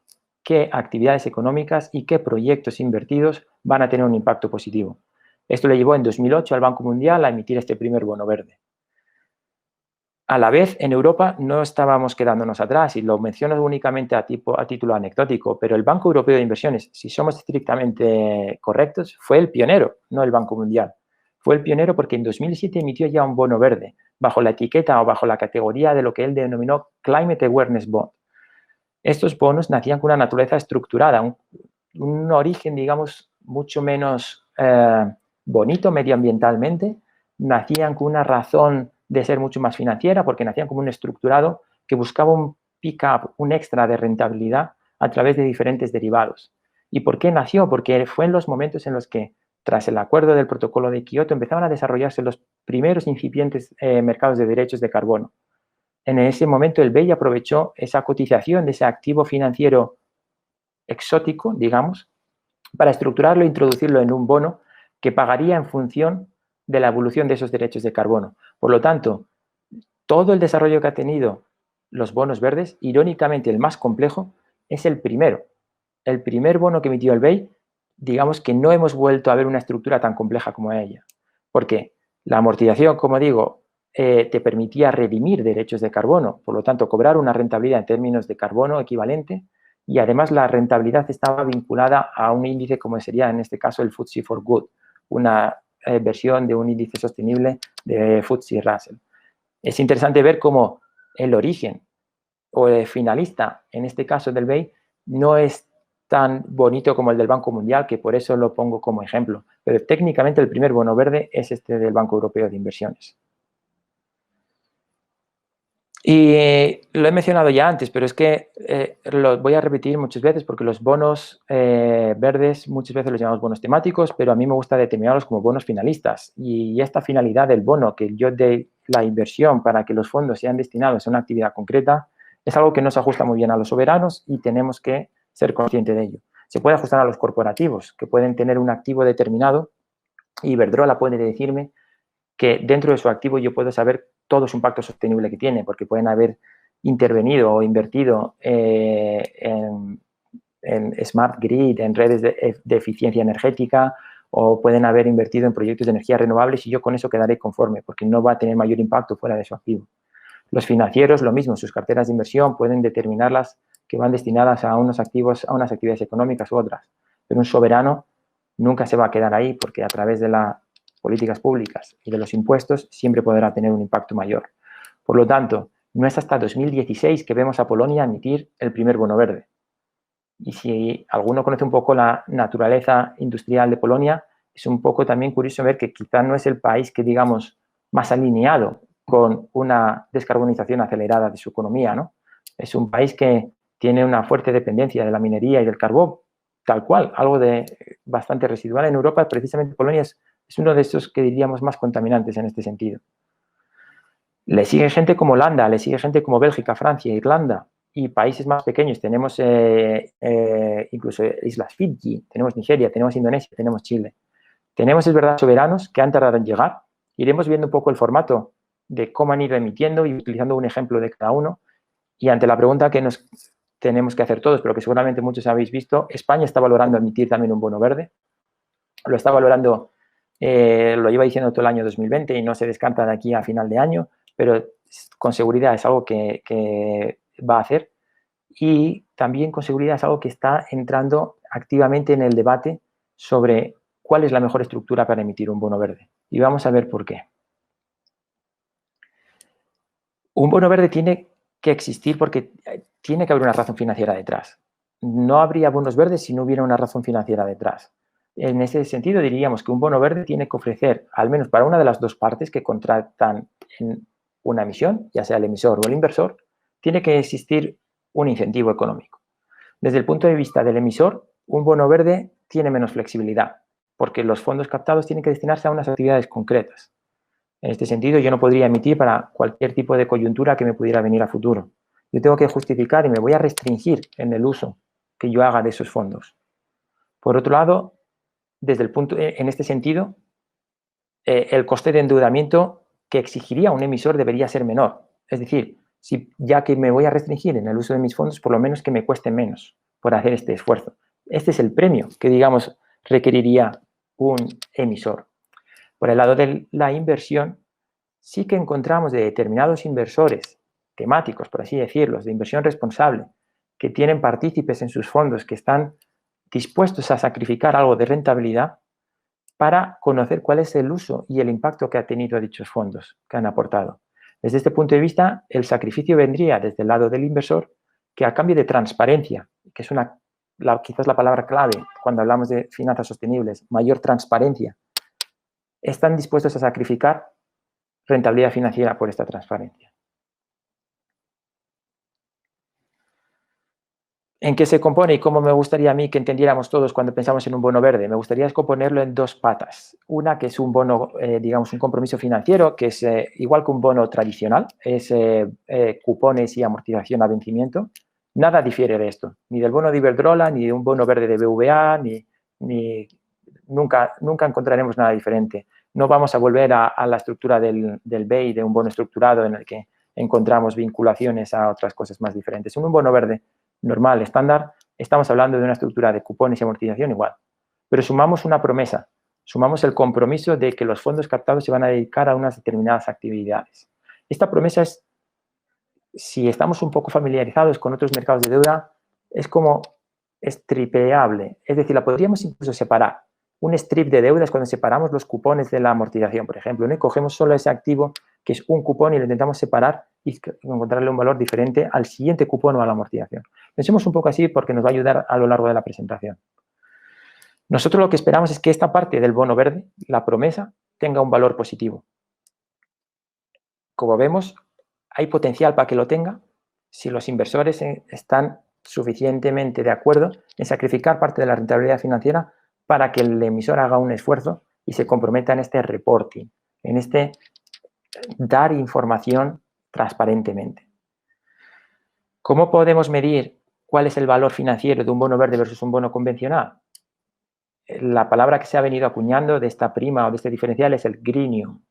C: qué actividades económicas y qué proyectos invertidos van a tener un impacto positivo. Esto le llevó en 2008 al Banco Mundial a emitir este primer bono verde. A la vez, en Europa no estábamos quedándonos atrás y lo menciono únicamente a título anecdótico, pero el Banco Europeo de Inversiones, si somos estrictamente correctos, fue el pionero, no el Banco Mundial. Fue el pionero porque en 2007 emitió ya un bono verde bajo la etiqueta o bajo la categoría de lo que él denominó Climate Awareness Bond. Estos bonos nacían con una naturaleza estructurada, un origen, digamos, mucho menos bonito medioambientalmente, nacían con una razón de ser mucho más financiera porque nacían como un estructurado que buscaba un pick-up, un extra de rentabilidad a través de diferentes derivados. ¿Y por qué nació? Porque fue en los momentos en los que, tras el acuerdo del protocolo de Kioto, empezaban a desarrollarse los primeros incipientes mercados de derechos de carbono. En ese momento el BEI aprovechó esa cotización de ese activo financiero exótico, digamos, para estructurarlo e introducirlo en un bono que pagaría en función de la evolución de esos derechos de carbono. Por lo tanto, todo el desarrollo que ha tenido los bonos verdes, irónicamente el más complejo, es el primero. El primer bono que emitió el BEI, digamos que no hemos vuelto a ver una estructura tan compleja como ella. Porque la amortización, como digo, te permitía redimir derechos de carbono, por lo tanto, cobrar una rentabilidad en términos de carbono equivalente, y además la rentabilidad estaba vinculada a un índice como sería en este caso el FTSE4Good, una versión de un índice sostenible de FTSE Russell. Es interesante ver cómo el origen o el finalista, en este caso del BEI, no es tan bonito como el del Banco Mundial, que por eso lo pongo como ejemplo. Pero técnicamente el primer bono verde es este del Banco Europeo de Inversiones. Y lo he mencionado ya antes, pero es que lo voy a repetir muchas veces porque los bonos verdes muchas veces los llamamos bonos temáticos, pero a mí me gusta determinarlos como bonos finalistas. Y esta finalidad del bono, que yo dé la inversión para que los fondos sean destinados a una actividad concreta, es algo que no se ajusta muy bien a los soberanos y tenemos que ser conscientes de ello. Se puede ajustar a los corporativos, que pueden tener un activo determinado, y Iberdrola puede decirme que dentro de su activo yo puedo saber todo su impacto sostenible que tiene, porque pueden haber intervenido o invertido en en smart grid, en redes de eficiencia energética, o pueden haber invertido en proyectos de energías renovables y yo con eso quedaré conforme porque no va a tener mayor impacto fuera de su activo. Los financieros, lo mismo, sus carteras de inversión pueden determinarlas que van destinadas a unos activos, a unas actividades económicas u otras, pero un soberano nunca se va a quedar ahí porque a través de las políticas públicas y de los impuestos siempre podrá tener un impacto mayor. Por lo tanto, no es hasta 2016 que vemos a Polonia emitir el primer bono verde. Y si alguno conoce un poco la naturaleza industrial de Polonia, es un poco también curioso ver que quizá no es el país que, digamos, más alineado con una descarbonización acelerada de su economía, ¿no? Es un país que tiene una fuerte dependencia de la minería y del carbón, tal cual, algo de bastante residual en Europa. Precisamente Polonia es uno de estos que diríamos más contaminantes en este sentido. Le sigue gente como Holanda, le sigue gente como Bélgica, Francia, Irlanda y países más pequeños. Tenemos incluso Islas Fiji, tenemos Nigeria, tenemos Indonesia, tenemos Chile. Tenemos, es verdad, soberanos que han tardado en llegar. Iremos viendo un poco el formato de cómo han ido emitiendo y utilizando un ejemplo de cada uno. Y ante la pregunta que nos tenemos que hacer todos, pero que seguramente muchos habéis visto, España está valorando emitir también un bono verde. Lo está valorando, lo lleva diciendo todo el año 2020 y no se descarta de aquí a final de año, pero con seguridad es algo que va a hacer. Y también con seguridad es algo que está entrando activamente en el debate sobre cuál es la mejor estructura para emitir un bono verde. Y vamos a ver por qué. Un bono verde tiene que existir porque tiene que haber una razón financiera detrás. No habría bonos verdes si no hubiera una razón financiera detrás. En ese sentido, diríamos que un bono verde tiene que ofrecer, al menos para una de las dos partes que contratan en una emisión, ya sea el emisor o el inversor, tiene que existir un incentivo económico. Desde el punto de vista del emisor, un bono verde tiene menos flexibilidad, porque los fondos captados tienen que destinarse a unas actividades concretas. En este sentido, yo no podría emitir para cualquier tipo de coyuntura que me pudiera venir a futuro. Yo tengo que justificar y me voy a restringir en el uso que yo haga de esos fondos. Por otro lado, en este sentido, el coste de endeudamiento que exigiría un emisor debería ser menor. Es decir, ya que me voy a restringir en el uso de mis fondos, por lo menos que me cueste menos por hacer este esfuerzo. Este es el premio que, digamos, requeriría un emisor. Por el lado de la inversión, sí que encontramos de determinados inversores temáticos, por así decirlo, de inversión responsable, que tienen partícipes en sus fondos, que están dispuestos a sacrificar algo de rentabilidad para conocer cuál es el uso y el impacto que ha tenido dichos fondos que han aportado. Desde este punto de vista, el sacrificio vendría desde el lado del inversor, que a cambio de transparencia, que es quizás la palabra clave cuando hablamos de finanzas sostenibles, mayor transparencia, están dispuestos a sacrificar rentabilidad financiera por esta transparencia. ¿En qué se compone y cómo me gustaría a mí que entendiéramos todos cuando pensamos en un bono verde? Me gustaría componerlo en dos patas. Una que es un bono, digamos, un compromiso financiero, que es igual que un bono tradicional, es cupones y amortización a vencimiento. Nada difiere de esto, ni del bono de Iberdrola, ni de un bono verde de BVA, nunca encontraremos nada diferente. No vamos a volver a la estructura del BEI, de un bono estructurado en el que encontramos vinculaciones a otras cosas más diferentes. En un bono verde normal, estándar, estamos hablando de una estructura de cupones y amortización igual. Pero sumamos una promesa, sumamos el compromiso de que los fondos captados se van a dedicar a unas determinadas actividades. Esta promesa es, si estamos un poco familiarizados con otros mercados de deuda, es como stripeable, es decir, la podríamos incluso separar. Un strip de deuda es cuando separamos los cupones de la amortización, por ejemplo, ¿no? Y cogemos solo ese activo que es un cupón y lo intentamos separar y encontrarle un valor diferente al siguiente cupón o a la amortización. Pensemos un poco así porque nos va a ayudar a lo largo de la presentación. Nosotros lo que esperamos es que esta parte del bono verde, la promesa, tenga un valor positivo. Como vemos, hay potencial para que lo tenga si los inversores están suficientemente de acuerdo en sacrificar parte de la rentabilidad financiera para que el emisor haga un esfuerzo y se comprometa en este reporting, en este dar información transparentemente. ¿Cómo podemos medir cuál es el valor financiero de un bono verde versus un bono convencional? La palabra que se ha venido acuñando de esta prima o de este diferencial es el greenium.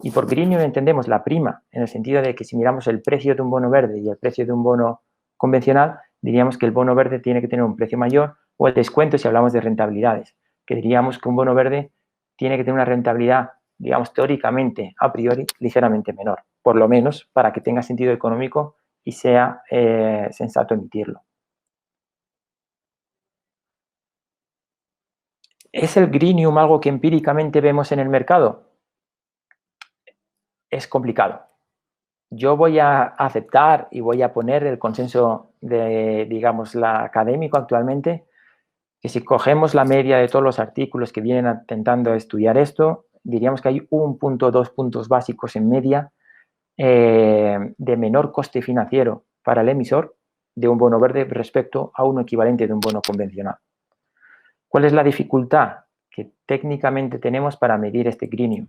C: Y por greenium entendemos la prima en el sentido de que si miramos el precio de un bono verde y el precio de un bono convencional, diríamos que el bono verde tiene que tener un precio mayor, o el descuento si hablamos de rentabilidades, que diríamos que un bono verde tiene que tener una rentabilidad, digamos, teóricamente, a priori, ligeramente menor, por lo menos para que tenga sentido económico y sea sensato emitirlo. ¿Es el greenium algo que empíricamente vemos en el mercado? Es complicado. Yo voy a aceptar y voy a poner el consenso de, digamos, la académico actualmente, que si cogemos la media de todos los artículos que vienen intentando estudiar esto, diríamos que hay 1.2 puntos básicos en media de menor coste financiero para el emisor de un bono verde respecto a uno equivalente de un bono convencional. ¿Cuál es la dificultad que técnicamente tenemos para medir este greenium?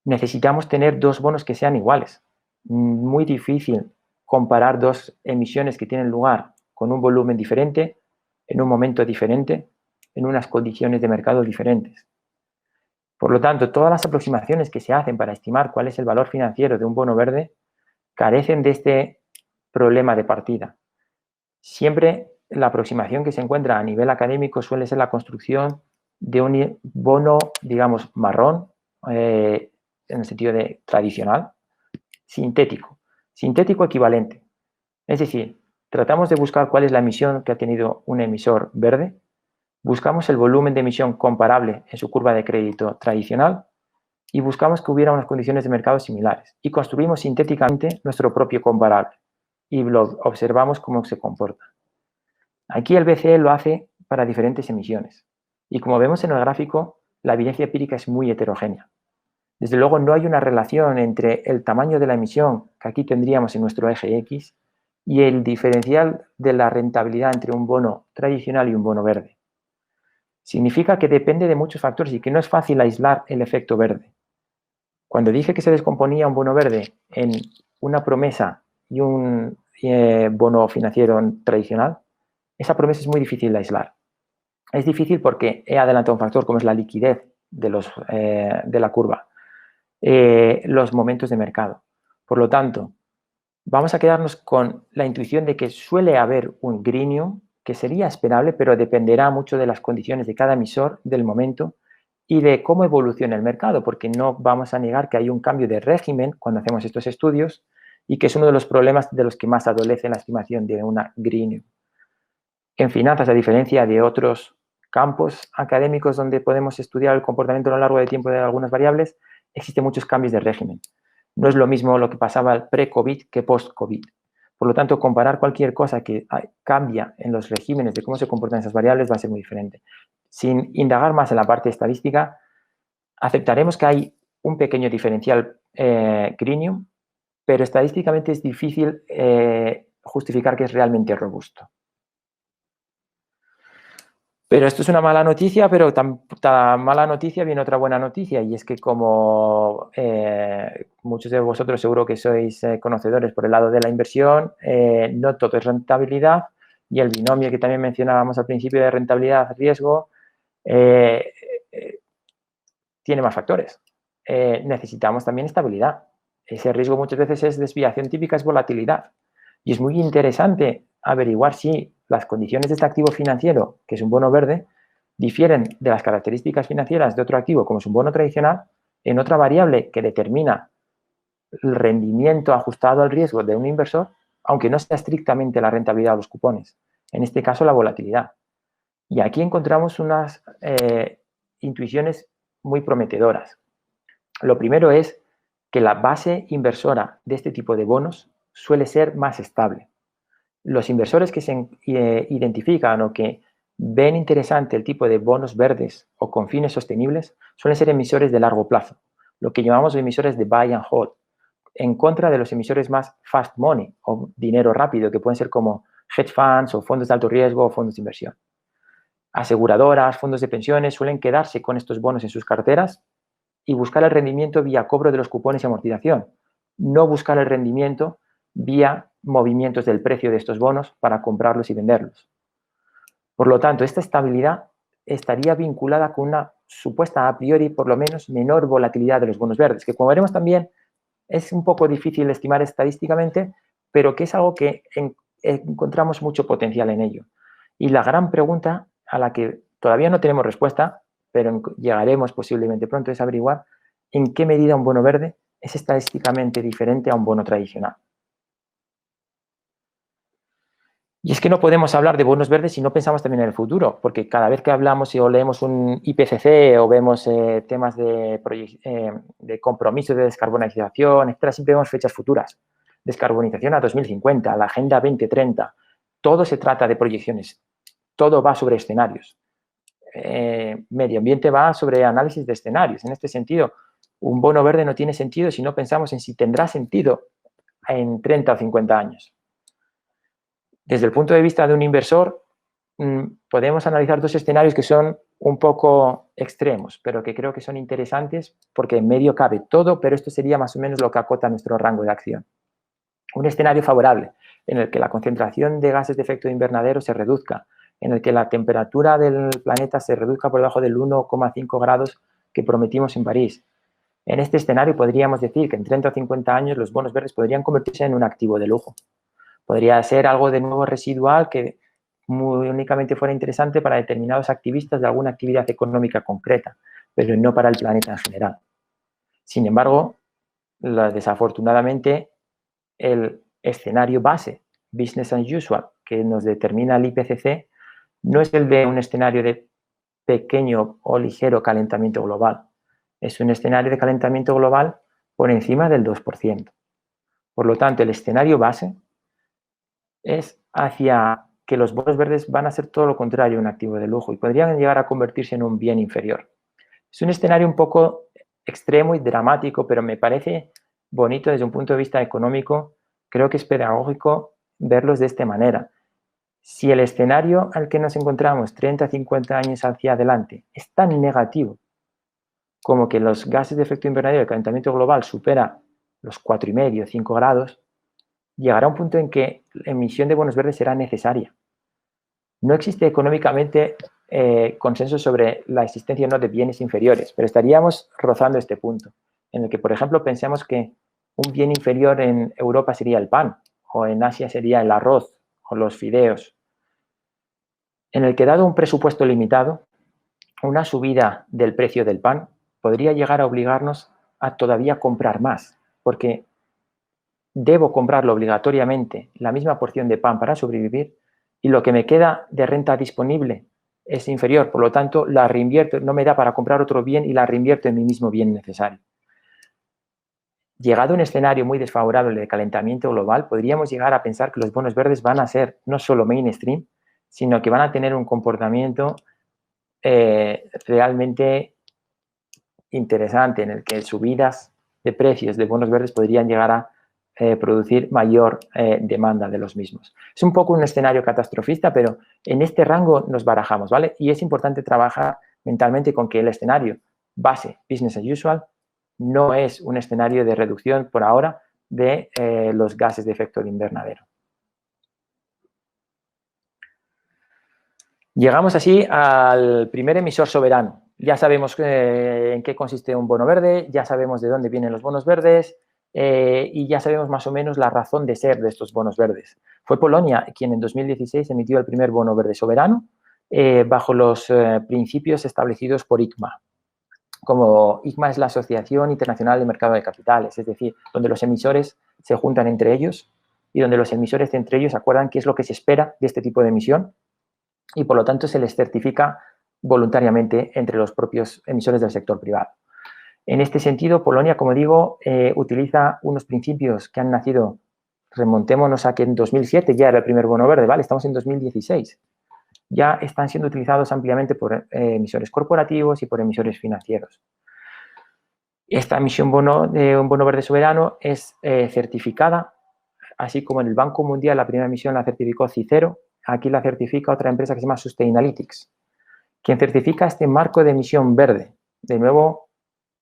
C: Necesitamos tener dos bonos que sean iguales. Muy difícil comparar dos emisiones que tienen lugar con un volumen diferente, en un momento diferente, en unas condiciones de mercado diferentes. Por lo tanto, todas las aproximaciones que se hacen para estimar cuál es el valor financiero de un bono verde carecen de este problema de partida. Siempre la aproximación que se encuentra a nivel académico suele ser la construcción de un bono, digamos, marrón, en el sentido de tradicional, sintético equivalente. Es decir, tratamos de buscar cuál es la emisión que ha tenido un emisor verde, buscamos el volumen de emisión comparable en su curva de crédito tradicional y buscamos que hubiera unas condiciones de mercado similares y construimos sintéticamente nuestro propio comparable y lo observamos cómo se comporta. Aquí el BCE lo hace para diferentes emisiones y como vemos en el gráfico, la evidencia empírica es muy heterogénea. Desde luego no hay una relación entre el tamaño de la emisión que aquí tendríamos en nuestro eje X y el diferencial de la rentabilidad entre un bono tradicional y un bono verde. Significa que depende de muchos factores y que no es fácil aislar el efecto verde. Cuando dije que se descomponía un bono verde en una promesa y un bono financiero tradicional, esa promesa es muy difícil de aislar. Es difícil porque he adelantado un factor como es la liquidez de la curva. Los momentos de mercado. Por lo tanto, vamos a quedarnos con la intuición de que suele haber un greenium que sería esperable, pero dependerá mucho de las condiciones de cada emisor, del momento y de cómo evoluciona el mercado, porque no vamos a negar que hay un cambio de régimen cuando hacemos estos estudios y que es uno de los problemas de los que más adolece la estimación de una greenium. En finanzas, a diferencia de otros campos académicos donde podemos estudiar el comportamiento a lo largo del tiempo de algunas variables, existen muchos cambios de régimen. No es lo mismo lo que pasaba pre-COVID que post-COVID. Por lo tanto, comparar cualquier cosa que cambia en los regímenes de cómo se comportan esas variables va a ser muy diferente. Sin indagar más en la parte estadística, aceptaremos que hay un pequeño diferencial greenium, pero estadísticamente es difícil justificar que es realmente robusto. Pero esto es una mala noticia, pero tan mala noticia viene otra buena noticia, y es que como muchos de vosotros seguro que sois conocedores por el lado de la inversión, no todo es rentabilidad, y el binomio que también mencionábamos al principio de rentabilidad-riesgo tiene más factores. Necesitamos también estabilidad. Ese riesgo muchas veces es desviación típica, es volatilidad. Y es muy interesante averiguar si las condiciones de este activo financiero, que es un bono verde, difieren de las características financieras de otro activo, como es un bono tradicional, en otra variable que determina el rendimiento ajustado al riesgo de un inversor, aunque no sea estrictamente la rentabilidad de los cupones. En este caso, la volatilidad. Y aquí encontramos unas intuiciones muy prometedoras. Lo primero es que la base inversora de este tipo de bonos suele ser más estable. Los inversores que se identifican o que ven interesante el tipo de bonos verdes o con fines sostenibles suelen ser emisores de largo plazo, lo que llamamos emisores de buy and hold, en contra de los emisores más fast money o dinero rápido, que pueden ser como hedge funds o fondos de alto riesgo o fondos de inversión. Aseguradoras, fondos de pensiones suelen quedarse con estos bonos en sus carteras y buscar el rendimiento vía cobro de los cupones y amortización, no buscar el rendimiento vía movimientos del precio de estos bonos para comprarlos y venderlos. Por lo tanto, esta estabilidad estaría vinculada con una supuesta a priori, por lo menos, menor volatilidad de los bonos verdes, que como veremos también es un poco difícil de estimar estadísticamente, pero que es algo que encontramos mucho potencial en ello. Y la gran pregunta a la que todavía no tenemos respuesta, pero llegaremos posiblemente pronto, es averiguar en qué medida un bono verde es estadísticamente diferente a un bono tradicional. Y es que no podemos hablar de bonos verdes si no pensamos también en el futuro, porque cada vez que hablamos o leemos un IPCC o vemos temas de compromiso de descarbonización, etcétera, siempre vemos fechas futuras. Descarbonización a 2050, la Agenda 2030. Todo se trata de proyecciones. Todo va sobre escenarios. Medio ambiente va sobre análisis de escenarios. En este sentido, un bono verde no tiene sentido si no pensamos en si tendrá sentido en 30 o 50 años. Desde el punto de vista de un inversor, podemos analizar dos escenarios que son un poco extremos, pero que creo que son interesantes porque en medio cabe todo, pero esto sería más o menos lo que acota nuestro rango de acción. Un escenario favorable en el que la concentración de gases de efecto invernadero se reduzca, en el que la temperatura del planeta se reduzca por debajo del 1,5 grados que prometimos en París. En este escenario podríamos decir que en 30 o 50 años los bonos verdes podrían convertirse en un activo de lujo. Podría ser algo de nuevo residual que únicamente fuera interesante para determinados activistas de alguna actividad económica concreta, pero no para el planeta en general. Sin embargo, desafortunadamente, el escenario base, business as usual, que nos determina el IPCC, no es el de un escenario de pequeño o ligero calentamiento global. Es un escenario de calentamiento global por encima del 2%. Por lo tanto, el escenario base es hacia que los bonos verdes van a ser todo lo contrario, un activo de lujo y podrían llegar a convertirse en un bien inferior. Es un escenario un poco extremo y dramático, pero me parece bonito desde un punto de vista económico. Creo que es pedagógico verlos de esta manera. Si el escenario al que nos encontramos 30, 50 años hacia adelante es tan negativo como que los gases de efecto invernadero del calentamiento global supera los 4,5, 5 grados, llegará un punto en que la emisión de bonos verdes será necesaria. No existe económicamente consenso sobre la existencia o no de bienes inferiores, pero estaríamos rozando este punto, en el que, por ejemplo, pensemos que un bien inferior en Europa sería el pan, o en Asia sería el arroz o los fideos, en el que, dado un presupuesto limitado, una subida del precio del pan podría llegar a obligarnos a todavía comprar más, porque debo comprarlo obligatoriamente la misma porción de pan para sobrevivir y lo que me queda de renta disponible es inferior, por lo tanto la reinvierto, no me da para comprar otro bien y la reinvierto en mi mismo bien necesario. Llegado a un escenario muy desfavorable de calentamiento global, podríamos llegar a pensar que los bonos verdes van a ser no solo mainstream, sino que van a tener un comportamiento realmente interesante en el que subidas de precios de bonos verdes podrían llegar a producir mayor demanda de los mismos. Es un poco un escenario catastrofista, pero en este rango nos barajamos, ¿vale? Y es importante trabajar mentalmente con que el escenario base, business as usual, no es un escenario de reducción por ahora de los gases de efecto de invernadero. Llegamos así al primer emisor soberano. Ya sabemos en qué consiste un bono verde, ya sabemos de dónde vienen los bonos verdes y ya sabemos más o menos la razón de ser de estos bonos verdes. Fue Polonia quien en 2016 emitió el primer bono verde soberano bajo los principios establecidos por ICMA. Como ICMA es la Asociación Internacional de Mercado de Capitales, es decir, donde los emisores se juntan entre ellos y donde los emisores entre ellos acuerdan qué es lo que se espera de este tipo de emisión y, por lo tanto, se les certifica voluntariamente entre los propios emisores del sector privado. En este sentido, Polonia, como digo, utiliza unos principios que han nacido, remontémonos a que en 2007 ya era el primer bono verde, ¿vale? Estamos en 2016. Ya están siendo utilizados ampliamente por emisores corporativos y por emisores financieros. Esta emisión de un bono verde soberano es certificada, así como en el Banco Mundial la primera emisión la certificó Cicero, aquí la certifica otra empresa que se llama Sustainalytics, quien certifica este marco de emisión verde. De nuevo,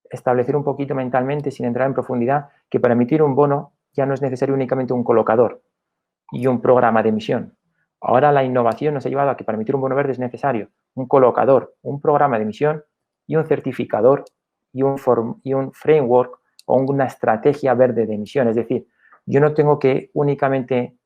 C: establecer un poquito mentalmente, sin entrar en profundidad, que para emitir un bono ya no es necesario únicamente un colocador y un programa de emisión. Ahora la innovación nos ha llevado a que para emitir un bono verde es necesario un colocador, un programa de emisión y un certificador y un framework o una estrategia verde de emisión. Es decir, yo no tengo que únicamente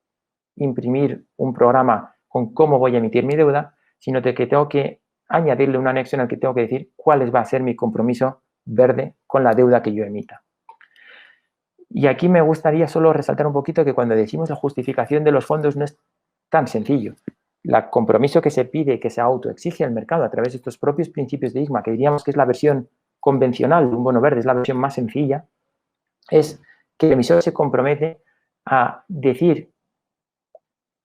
C: imprimir un programa con cómo voy a emitir mi deuda, sino que tengo que añadirle un anexo en el que tengo que decir cuál va a ser mi compromiso verde con la deuda que yo emita. Y aquí me gustaría solo resaltar un poquito que cuando decimos la justificación de los fondos no es tan sencillo. El compromiso que se pide, que se autoexige al mercado a través de estos propios principios de ICMA, que diríamos que es la versión convencional de un bono verde, es la versión más sencilla, es que el emisor se compromete a decir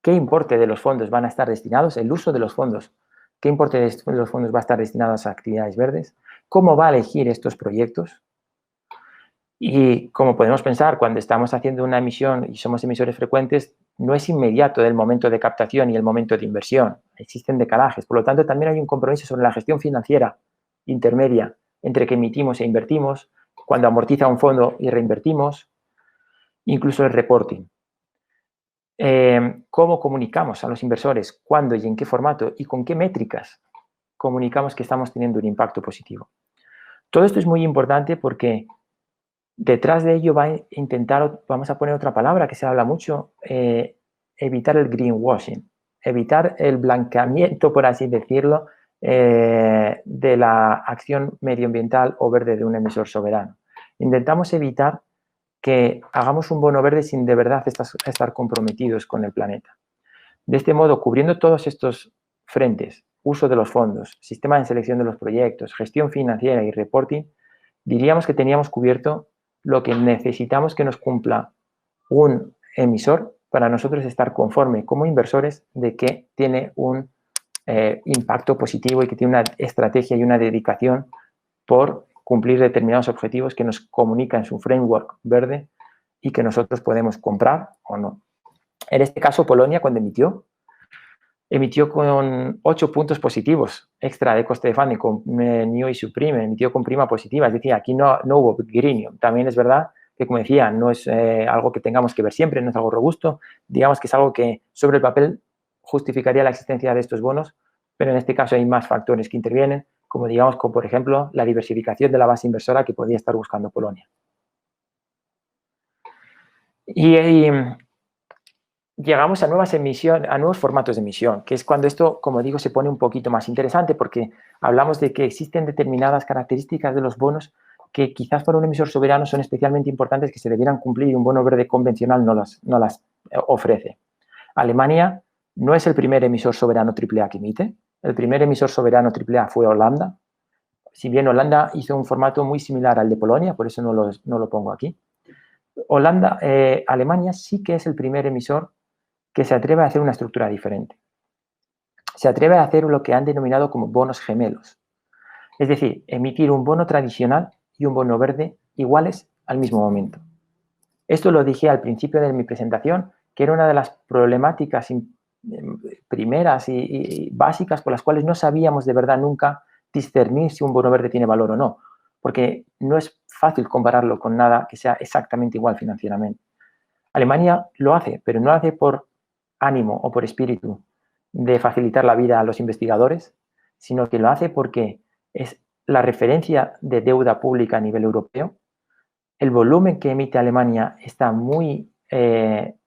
C: qué importe de los fondos van a estar destinados, el uso de los fondos, qué importe de los fondos va a estar destinados a actividades verdes, cómo va a elegir estos proyectos. Y como podemos pensar, cuando estamos haciendo una emisión y somos emisores frecuentes, no es inmediato el momento de captación y el momento de inversión. Existen decalajes. Por lo tanto, también hay un compromiso sobre la gestión financiera intermedia entre que emitimos e invertimos, cuando amortiza un fondo y reinvertimos, incluso el reporting. ¿Cómo comunicamos a los inversores? ¿Cuándo y en qué formato? ¿Y con qué métricas comunicamos que estamos teniendo un impacto positivo? Todo esto es muy importante porque detrás de ello vamos a poner otra palabra que se habla mucho, evitar el greenwashing, evitar el blanqueamiento, por así decirlo, de la acción medioambiental o verde de un emisor soberano. Intentamos evitar que hagamos un bono verde sin de verdad estar comprometidos con el planeta. De este modo, cubriendo todos estos frentes, uso de los fondos, sistema de selección de los proyectos, gestión financiera y reporting, diríamos que teníamos cubierto lo que necesitamos que nos cumpla un emisor para nosotros estar conforme como inversores de que tiene un impacto positivo y que tiene una estrategia y una dedicación por cumplir determinados objetivos que nos comunica en su framework verde y que nosotros podemos comprar o no. En este caso, Polonia, cuando emitió con 8 puntos positivos extra de coste de funding con New y Supreme, emitió con prima positiva, es decir, aquí no hubo greenium. También es verdad que, como decía, no es algo que tengamos que ver siempre, no es algo robusto, digamos que es algo que sobre el papel justificaría la existencia de estos bonos, pero en este caso hay más factores que intervienen, como digamos, como por ejemplo, la diversificación de la base inversora que podía estar buscando Polonia. Y llegamos a nuevos formatos de emisión, que es cuando esto, como digo, se pone un poquito más interesante porque hablamos de que existen determinadas características de los bonos que quizás para un emisor soberano son especialmente importantes que se debieran cumplir y un bono verde convencional no las ofrece. Alemania no es el primer emisor soberano AAA que emite. El primer emisor soberano AAA fue Holanda. Si bien Holanda hizo un formato muy similar al de Polonia, por eso no lo pongo aquí. Alemania sí que es el primer emisor que se atreve a hacer una estructura diferente. Se atreve a hacer lo que han denominado como bonos gemelos. Es decir, emitir un bono tradicional y un bono verde iguales al mismo momento. Esto lo dije al principio de mi presentación, que era una de las problemáticas primeras y básicas por las cuales no sabíamos de verdad nunca discernir si un bono verde tiene valor o no, porque no es fácil compararlo con nada que sea exactamente igual financieramente. Alemania lo hace, pero no lo hace por ánimo o por espíritu de facilitar la vida a los investigadores, sino que lo hace porque es la referencia de deuda pública a nivel europeo. El volumen que emite Alemania está muy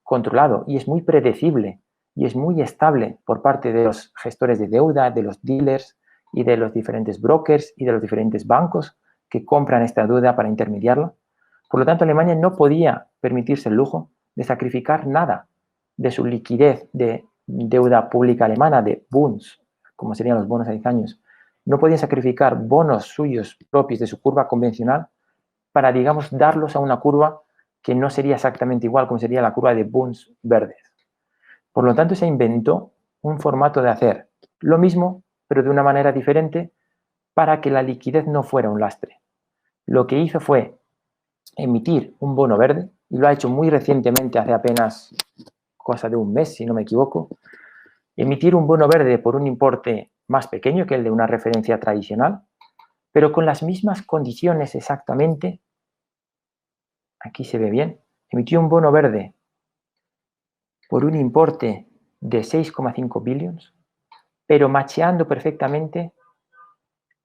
C: controlado y es muy predecible y es muy estable por parte de los gestores de deuda, de los dealers y de los diferentes brokers y de los diferentes bancos que compran esta deuda para intermediarla. Por lo tanto, Alemania no podía permitirse el lujo de sacrificar nada de su liquidez de deuda pública alemana, de Bunds, como serían los bonos a 10 años. No podía sacrificar bonos suyos propios de su curva convencional para, digamos, darlos a una curva que no sería exactamente igual como sería la curva de Bunds verdes. Por lo tanto, se inventó un formato de hacer lo mismo, pero de una manera diferente, para que la liquidez no fuera un lastre. Lo que hizo fue emitir un bono verde, y lo ha hecho muy recientemente, hace apenas cosa de un mes, si no me equivoco, emitir un bono verde por un importe más pequeño que el de una referencia tradicional, pero con las mismas condiciones exactamente. Aquí se ve bien. Emitió un bono verde por un importe de 6,5 billones, pero macheando perfectamente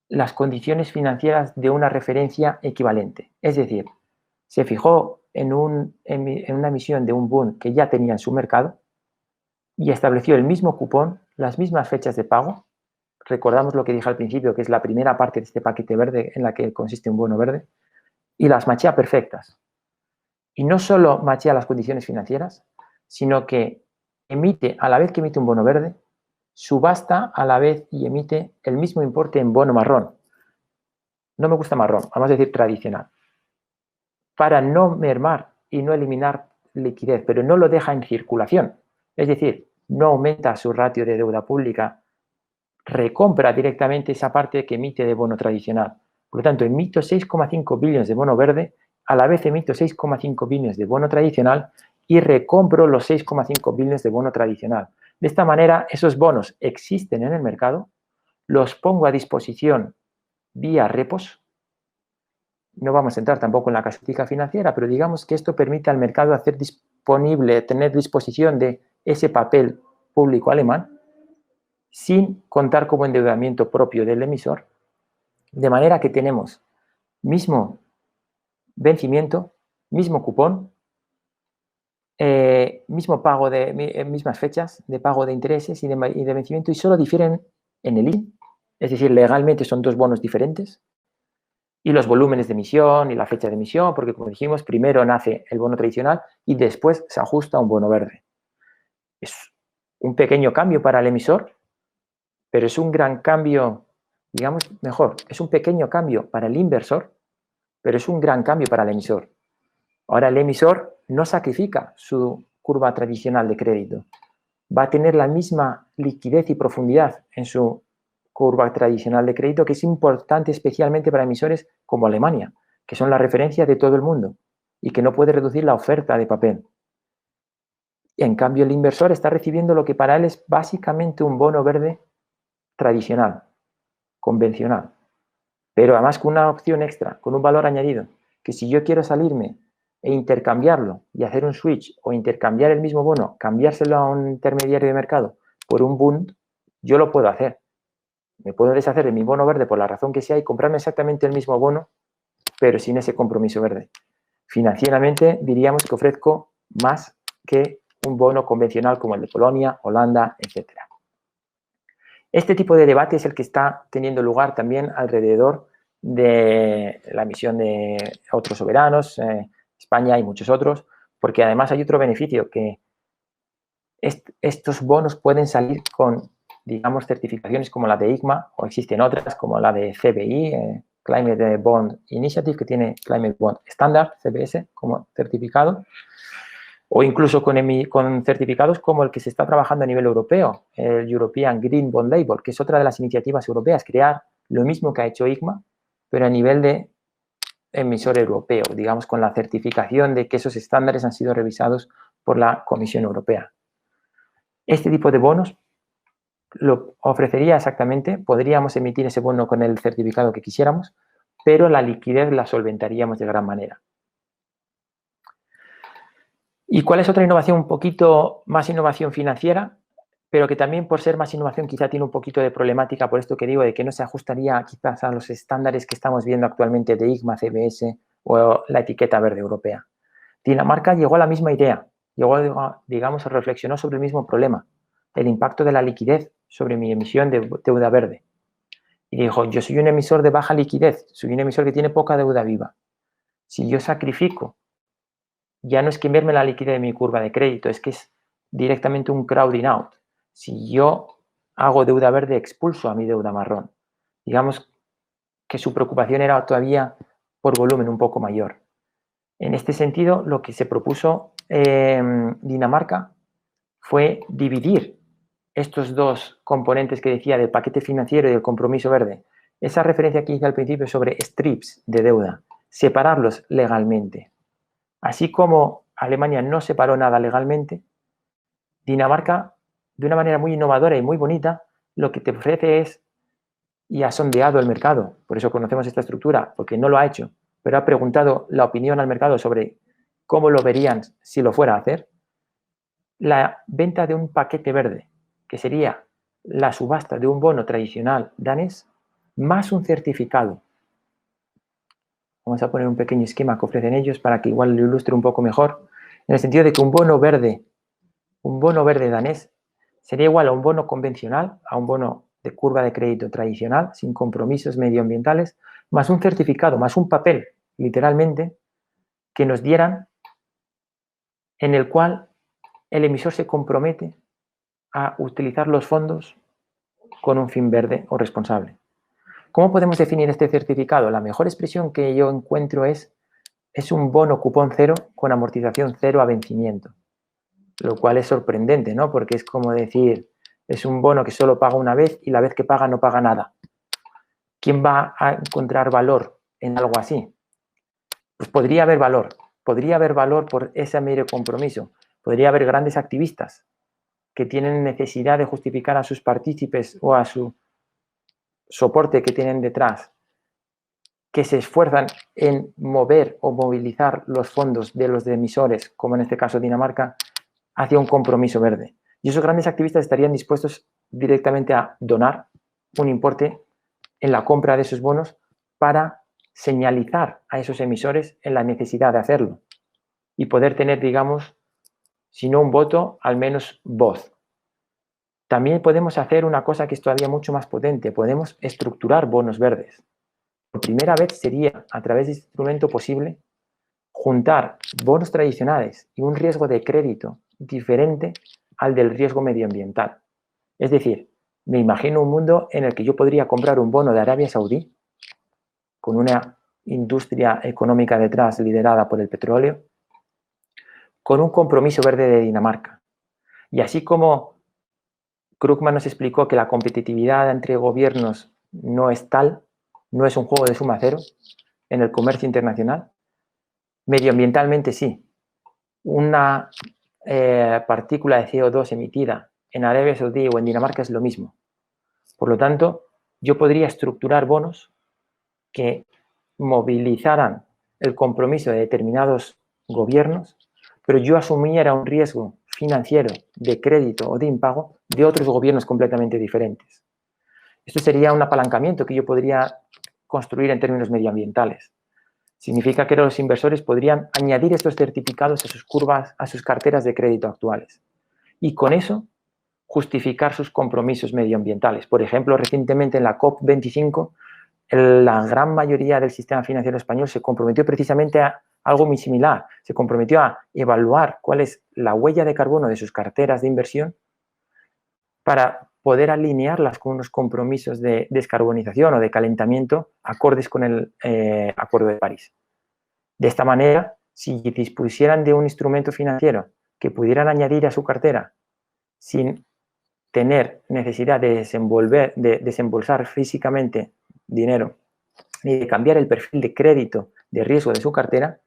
C: las condiciones financieras de una referencia equivalente. Es decir, se fijó en una emisión de un bond que ya tenía en su mercado y estableció el mismo cupón, las mismas fechas de pago. Recordamos lo que dije al principio, que es la primera parte de este paquete verde en la que consiste un bono verde, y las machea perfectas. Y no solo machea las condiciones financieras, sino que emite, a la vez que emite un bono verde, subasta a la vez y emite el mismo importe en bono marrón. No me gusta marrón, vamos a decir tradicional. Para no mermar y no eliminar liquidez, pero no lo deja en circulación. Es decir, no aumenta su ratio de deuda pública, recompra directamente esa parte que emite de bono tradicional. Por lo tanto, emito 6,5 billones de bono verde, a la vez emito 6,5 billones de bono tradicional y recompro los 6,5 billones de bono tradicional. De esta manera, esos bonos existen en el mercado, los pongo a disposición vía repos. No vamos a entrar tampoco en la casuística financiera, pero digamos que esto permite al mercado hacer disponible, tener disposición de ese papel público alemán sin contar como endeudamiento propio del emisor, de manera que tenemos mismo vencimiento, mismo cupón, mismo pago de mismas fechas de pago de intereses y de vencimiento, y solo difieren en el IN, es decir, legalmente son dos bonos diferentes, y los volúmenes de emisión y la fecha de emisión, porque como dijimos, primero nace el bono tradicional y después se ajusta a un bono verde. Es un pequeño cambio para el emisor, pero es un gran cambio, digamos, mejor, es un pequeño cambio para el inversor, pero es un gran cambio para el emisor. Ahora el emisor no sacrifica su curva tradicional de crédito, va a tener la misma liquidez y profundidad en su curva tradicional de crédito, que es importante especialmente para emisores como Alemania, que son la referencia de todo el mundo y que no puede reducir la oferta de papel. Y en cambio el inversor está recibiendo lo que para él es básicamente un bono verde tradicional, convencional, pero además con una opción extra, con un valor añadido, que si yo quiero salirme e intercambiarlo y hacer un switch o intercambiar el mismo bono, cambiárselo a un intermediario de mercado por un Bund, yo lo puedo hacer. Me puedo deshacer de mi bono verde por la razón que sea y comprarme exactamente el mismo bono, pero sin ese compromiso verde. Financieramente diríamos que ofrezco más que un bono convencional como el de Polonia, Holanda, etc. Este tipo de debate es el que está teniendo lugar también alrededor de la emisión de otros soberanos, España y muchos otros, porque además hay otro beneficio, que estos bonos pueden salir con, digamos, certificaciones como la de ICMA, o existen otras como la de CBI, Climate Bond Initiative, que tiene Climate Bond Standard, CBS, como certificado, o incluso con certificados como el que se está trabajando a nivel europeo, el European Green Bond Label, que es otra de las iniciativas europeas, crear lo mismo que ha hecho ICMA, pero a nivel de emisor europeo, digamos, con la certificación de que esos estándares han sido revisados por la Comisión Europea. Este tipo de bonos lo ofrecería exactamente, podríamos emitir ese bono con el certificado que quisiéramos, pero la liquidez la solventaríamos de gran manera. ¿Y cuál es otra innovación? Un poquito más innovación financiera, pero que también por ser más innovación quizá tiene un poquito de problemática, por esto que digo, de que no se ajustaría quizás a los estándares que estamos viendo actualmente de ICMA, CBS o la etiqueta verde europea. Dinamarca llegó a la misma idea, digamos, reflexionó sobre el mismo problema, el impacto de la liquidez sobre mi emisión de deuda verde. Y dijo, yo soy un emisor de baja liquidez, soy un emisor que tiene poca deuda viva. Si yo sacrifico, ya no es que merme la liquidez de mi curva de crédito, es que es directamente un crowding out. Si yo hago deuda verde, expulso a mi deuda marrón. Digamos que su preocupación era todavía por volumen un poco mayor. En este sentido, lo que se propuso Dinamarca fue dividir estos dos componentes que decía del paquete financiero y del compromiso verde. Esa referencia que hice al principio sobre strips de deuda, separarlos legalmente. Así como Alemania no separó nada legalmente, Dinamarca, de una manera muy innovadora y muy bonita, lo que te ofrece es, y ha sondeado el mercado, por eso conocemos esta estructura, porque no lo ha hecho, pero ha preguntado la opinión al mercado sobre cómo lo verían si lo fuera a hacer, la venta de un paquete verde, que sería la subasta de un bono tradicional danés más un certificado. Vamos a poner un pequeño esquema que ofrecen ellos para que igual lo ilustre un poco mejor, en el sentido de que un bono verde danés sería igual a un bono convencional, a un bono de curva de crédito tradicional, sin compromisos medioambientales, más un certificado, más un papel, literalmente, que nos dieran, en el cual el emisor se compromete a utilizar los fondos con un fin verde o responsable. ¿Cómo podemos definir este certificado? La mejor expresión que yo encuentro es un bono cupón cero con amortización cero a vencimiento, lo cual es sorprendente, ¿no? Porque es como decir, es un bono que solo paga una vez y la vez que paga no paga nada. ¿Quién va a encontrar valor en algo así? Pues podría haber valor por ese mero compromiso. Podría haber grandes activistas que tienen necesidad de justificar a sus partícipes o a su soporte que tienen detrás, que se esfuerzan en mover o movilizar los fondos de los emisores, como en este caso Dinamarca, hacia un compromiso verde. Y esos grandes activistas estarían dispuestos directamente a donar un importe en la compra de esos bonos para señalizar a esos emisores en la necesidad de hacerlo y poder tener, digamos, si no un voto, al menos voz. También podemos hacer una cosa que es todavía mucho más potente. Podemos estructurar bonos verdes. Por primera vez sería, a través de este instrumento posible, juntar bonos tradicionales y un riesgo de crédito diferente al del riesgo medioambiental. Es decir, me imagino un mundo en el que yo podría comprar un bono de Arabia Saudí con una industria económica detrás liderada por el petróleo, con un compromiso verde de Dinamarca. Y así como Krugman nos explicó que la competitividad entre gobiernos no es tal, no es un juego de suma cero en el comercio internacional, medioambientalmente sí. Una partícula de CO2 emitida en Arabia Saudí o en Dinamarca es lo mismo. Por lo tanto, yo podría estructurar bonos que movilizaran el compromiso de determinados gobiernos, pero yo asumiera un riesgo financiero de crédito o de impago de otros gobiernos completamente diferentes. Esto sería un apalancamiento que yo podría construir en términos medioambientales. Significa que los inversores podrían añadir estos certificados a sus curvas, a sus carteras de crédito actuales. Y con eso justificar sus compromisos medioambientales. Por ejemplo, recientemente en la COP25, la gran mayoría del sistema financiero español se comprometió precisamente a algo muy similar. Se comprometió a evaluar cuál es la huella de carbono de sus carteras de inversión para poder alinearlas con unos compromisos de descarbonización o de calentamiento acordes con el Acuerdo de París. De esta manera, si dispusieran de un instrumento financiero que pudieran añadir a su cartera sin tener necesidad de desembolsar físicamente dinero ni de cambiar el perfil de crédito de riesgo de su cartera,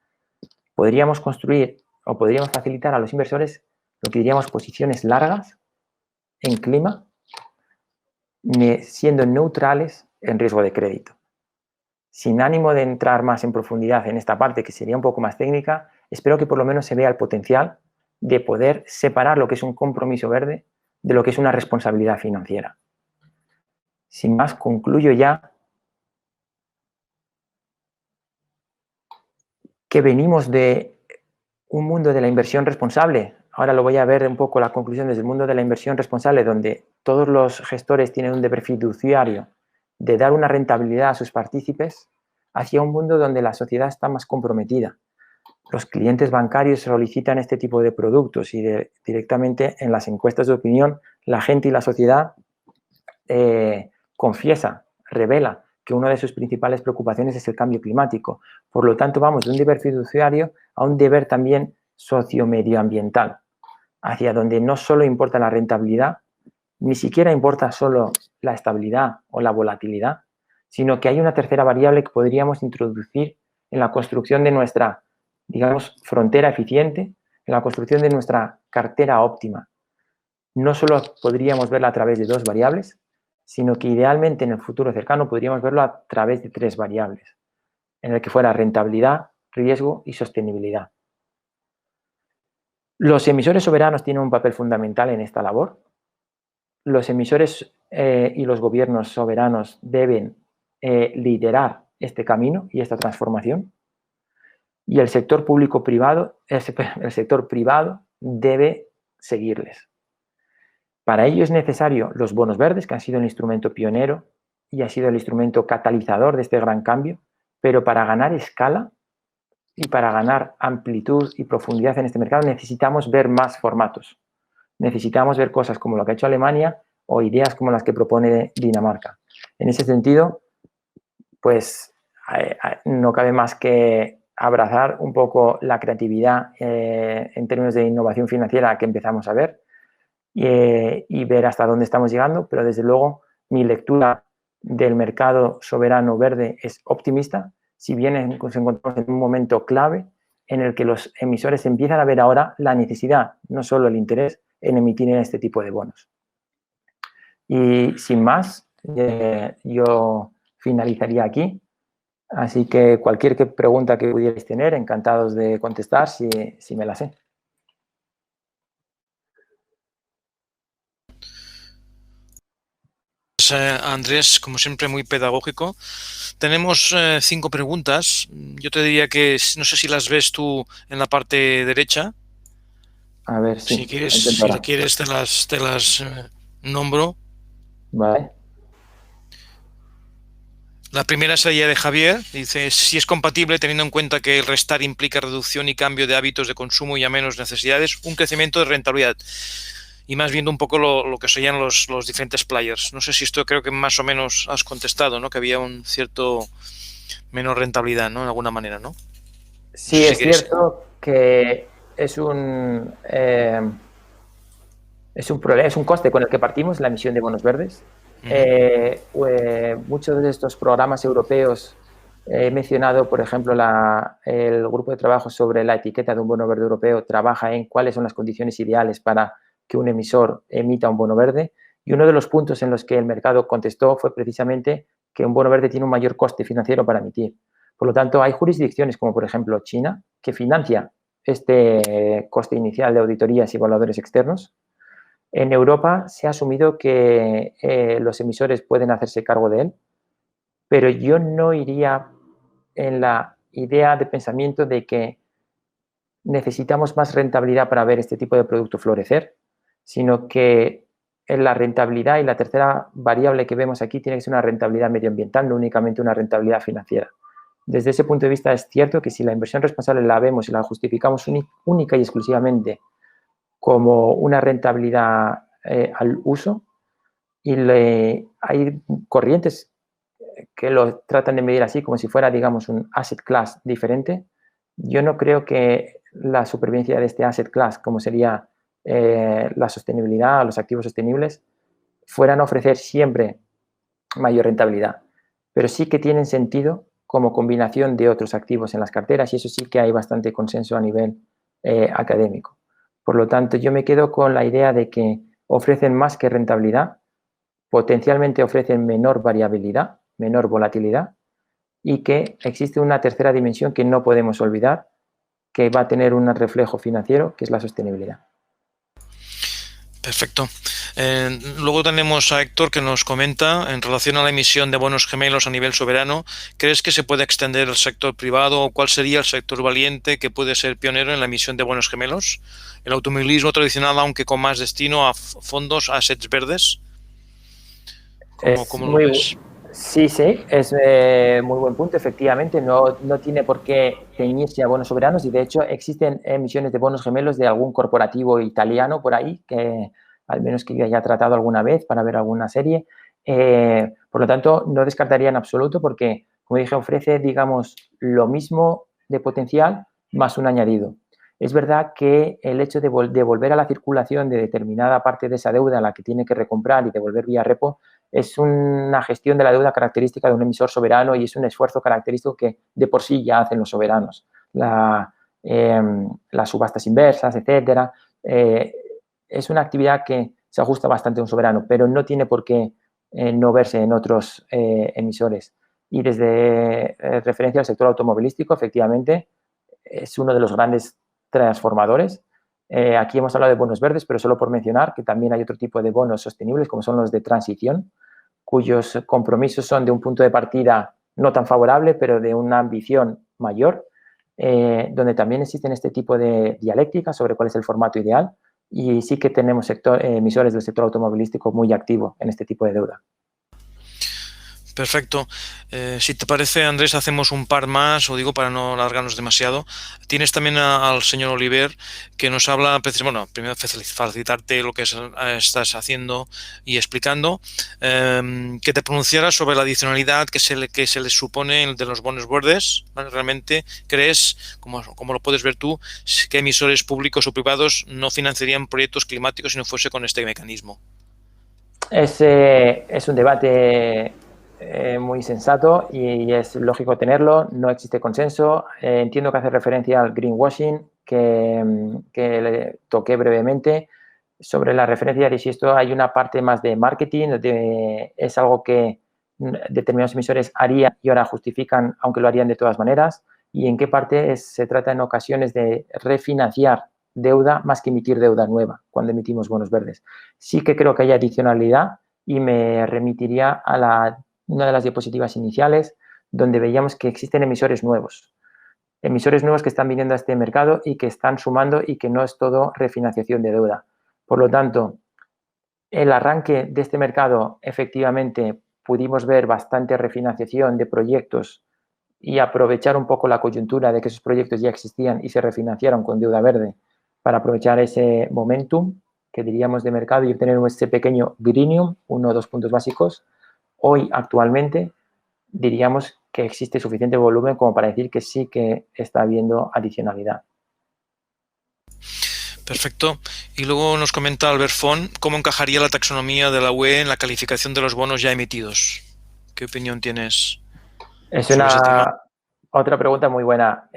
C: podríamos construir o podríamos facilitar a los inversores lo que diríamos posiciones largas en clima, siendo neutrales en riesgo de crédito. Sin ánimo de entrar más en profundidad en esta parte, que sería un poco más técnica, espero que por lo menos se vea el potencial de poder separar lo que es un compromiso verde de lo que es una responsabilidad financiera. Sin más, concluyo ya que venimos de un mundo de la inversión responsable. Ahora lo voy a ver un poco la conclusión desde el mundo de la inversión responsable, donde todos los gestores tienen un deber fiduciario de dar una rentabilidad a sus partícipes, hacia un mundo donde la sociedad está más comprometida. Los clientes bancarios solicitan este tipo de productos y directamente en las encuestas de opinión la gente y la sociedad confiesa, revela que una de sus principales preocupaciones es el cambio climático. Por lo tanto, vamos de un deber fiduciario a un deber también sociomedioambiental, hacia donde no solo importa la rentabilidad, ni siquiera importa solo la estabilidad o la volatilidad, sino que hay una tercera variable que podríamos introducir en la construcción de nuestra, digamos, frontera eficiente, en la construcción de nuestra cartera óptima. No solo podríamos verla a través de dos variables, sino que idealmente en el futuro cercano podríamos verlo a través de tres variables, en el que fuera rentabilidad, riesgo y sostenibilidad. Los emisores soberanos tienen un papel fundamental en esta labor. Los emisores y los gobiernos soberanos deben liderar este camino y esta transformación. Y el sector público-privado, el sector privado debe seguirles. Para ello es necesario los bonos verdes, que han sido el instrumento pionero y ha sido el instrumento catalizador de este gran cambio, pero para ganar escala y para ganar amplitud y profundidad en este mercado necesitamos ver más formatos. Necesitamos ver cosas como lo que ha hecho Alemania o ideas como las que propone Dinamarca. En ese sentido, pues no cabe más que abrazar un poco la creatividad en términos de innovación financiera que empezamos a ver y ver hasta dónde estamos llegando, pero desde luego mi lectura del mercado soberano verde es optimista, si bien nos encontramos en un momento clave en el que los emisores empiezan a ver ahora la necesidad, no solo el interés, en emitir en este tipo de bonos. Y sin más, yo finalizaría aquí. Así que cualquier pregunta que pudierais tener, encantados de contestar si me la sé.
D: Andrés, como siempre, muy pedagógico. Tenemos 5 preguntas. Yo te diría que no sé si las ves tú en la parte derecha.
C: A ver, sí.
D: Si quieres te las nombro.
C: Vale.
D: La primera sería de Javier. Dice, si es compatible, teniendo en cuenta que el restar implica reducción y cambio de hábitos de consumo y a menos necesidades, un crecimiento de rentabilidad. Y más viendo un poco lo que serían los diferentes players. No sé si esto creo que más o menos has contestado, ¿no? Que había un cierto menor rentabilidad, ¿no? De alguna manera, ¿no?
C: Sí, no sé si es cierto que es un problema, es un coste con el que partimos, la emisión de bonos verdes. Muchos de estos programas europeos, he mencionado, por ejemplo, el grupo de trabajo sobre la etiqueta de un bono verde europeo trabaja en cuáles son las condiciones ideales para que un emisor emita un bono verde, y uno de los puntos en los que el mercado contestó fue precisamente que un bono verde tiene un mayor coste financiero para emitir. Por lo tanto, hay jurisdicciones como, por ejemplo, China, que financia este coste inicial de auditorías y evaluadores externos. En Europa se ha asumido que los emisores pueden hacerse cargo de él, pero yo no iría en la idea de pensamiento de que necesitamos más rentabilidad para ver este tipo de producto florecer, sino que en la rentabilidad, y la tercera variable que vemos aquí, tiene que ser una rentabilidad medioambiental, no únicamente una rentabilidad financiera. Desde ese punto de vista es cierto que si la inversión responsable la vemos y la justificamos única y exclusivamente como una rentabilidad al uso, y hay corrientes que lo tratan de medir así, como si fuera, digamos, un asset class diferente. Yo no creo que la supervivencia de este asset class, como sería la sostenibilidad, los activos sostenibles, fueran a ofrecer siempre mayor rentabilidad, pero sí que tienen sentido como combinación de otros activos en las carteras, y eso sí que hay bastante consenso a nivel académico. Por lo tanto, yo me quedo con la idea de que ofrecen más que rentabilidad, potencialmente ofrecen menor variabilidad, menor volatilidad, y que existe una tercera dimensión que no podemos olvidar, que va a tener un reflejo financiero, que es la sostenibilidad.
D: Perfecto. Luego tenemos a Héctor, que nos comenta, en relación a la emisión de bonos gemelos a nivel soberano, ¿crees que se puede extender al sector privado o cuál sería el sector valiente que puede ser pionero en la emisión de bonos gemelos? El automovilismo tradicional, aunque con más destino a fondos, assets verdes. ¿Cómo lo ves?
C: Sí, es muy buen punto. Efectivamente, no tiene por qué ceñirse a bonos soberanos, y de hecho existen emisiones de bonos gemelos de algún corporativo italiano por ahí, que al menos que yo haya tratado alguna vez para ver alguna serie. Por lo tanto, no descartaría en absoluto porque, como dije, ofrece, digamos, lo mismo de potencial más un añadido. Es verdad que el hecho de volver a la circulación de determinada parte de esa deuda a la que tiene que recomprar y devolver vía repo es una gestión de la deuda característica de un emisor soberano, y es un esfuerzo característico que de por sí ya hacen los soberanos. Las subastas inversas, etcétera. Es una actividad que se ajusta bastante a un soberano, pero no tiene por qué no verse en otros emisores. Y desde referencia al sector automovilístico, efectivamente, es uno de los grandes transformadores. Aquí hemos hablado de bonos verdes, pero solo por mencionar que también hay otro tipo de bonos sostenibles, como son los de transición, cuyos compromisos son de un punto de partida no tan favorable, pero de una ambición mayor, donde también existen este tipo de dialéctica sobre cuál es el formato ideal, y sí que tenemos emisores del sector automovilístico muy activo en este tipo de deuda.
D: Perfecto. Si te parece, Andrés, hacemos un par más, o digo para no alargarnos demasiado. Tienes también al señor Oliver, que nos habla, bueno, primero felicitarte lo que estás haciendo y explicando, que te pronunciaras sobre la adicionalidad que se le supone de los bonos verdes, ¿vale? ¿Realmente crees, como lo puedes ver tú, que emisores públicos o privados no financiarían proyectos climáticos si no fuese con este mecanismo?
C: Es un debate muy sensato y es lógico tenerlo. No existe consenso. Entiendo que hace referencia al greenwashing que le toqué brevemente. Sobre la referencia de si esto hay una parte más de marketing, es algo que determinados emisores harían y ahora justifican, aunque lo harían de todas maneras, y en qué parte se trata en ocasiones de refinanciar deuda más que emitir deuda nueva cuando emitimos bonos verdes. Sí que creo que hay adicionalidad y me remitiría a una de las diapositivas iniciales donde veíamos que existen emisores nuevos que están viniendo a este mercado y que están sumando y que no es todo refinanciación de deuda. Por lo tanto, el arranque de este mercado, efectivamente, pudimos ver bastante refinanciación de proyectos y aprovechar un poco la coyuntura de que esos proyectos ya existían y se refinanciaron con deuda verde para aprovechar ese momentum que diríamos de mercado y obtener ese pequeño greenium, 1 o 2 puntos básicos. Hoy, actualmente, diríamos que existe suficiente volumen como para decir que sí que está habiendo adicionalidad.
D: Perfecto. Y luego nos comenta Albert Font cómo encajaría la taxonomía de la UE en la calificación de los bonos ya emitidos. ¿Qué opinión tienes sobre ese tema?
C: Otra pregunta muy buena.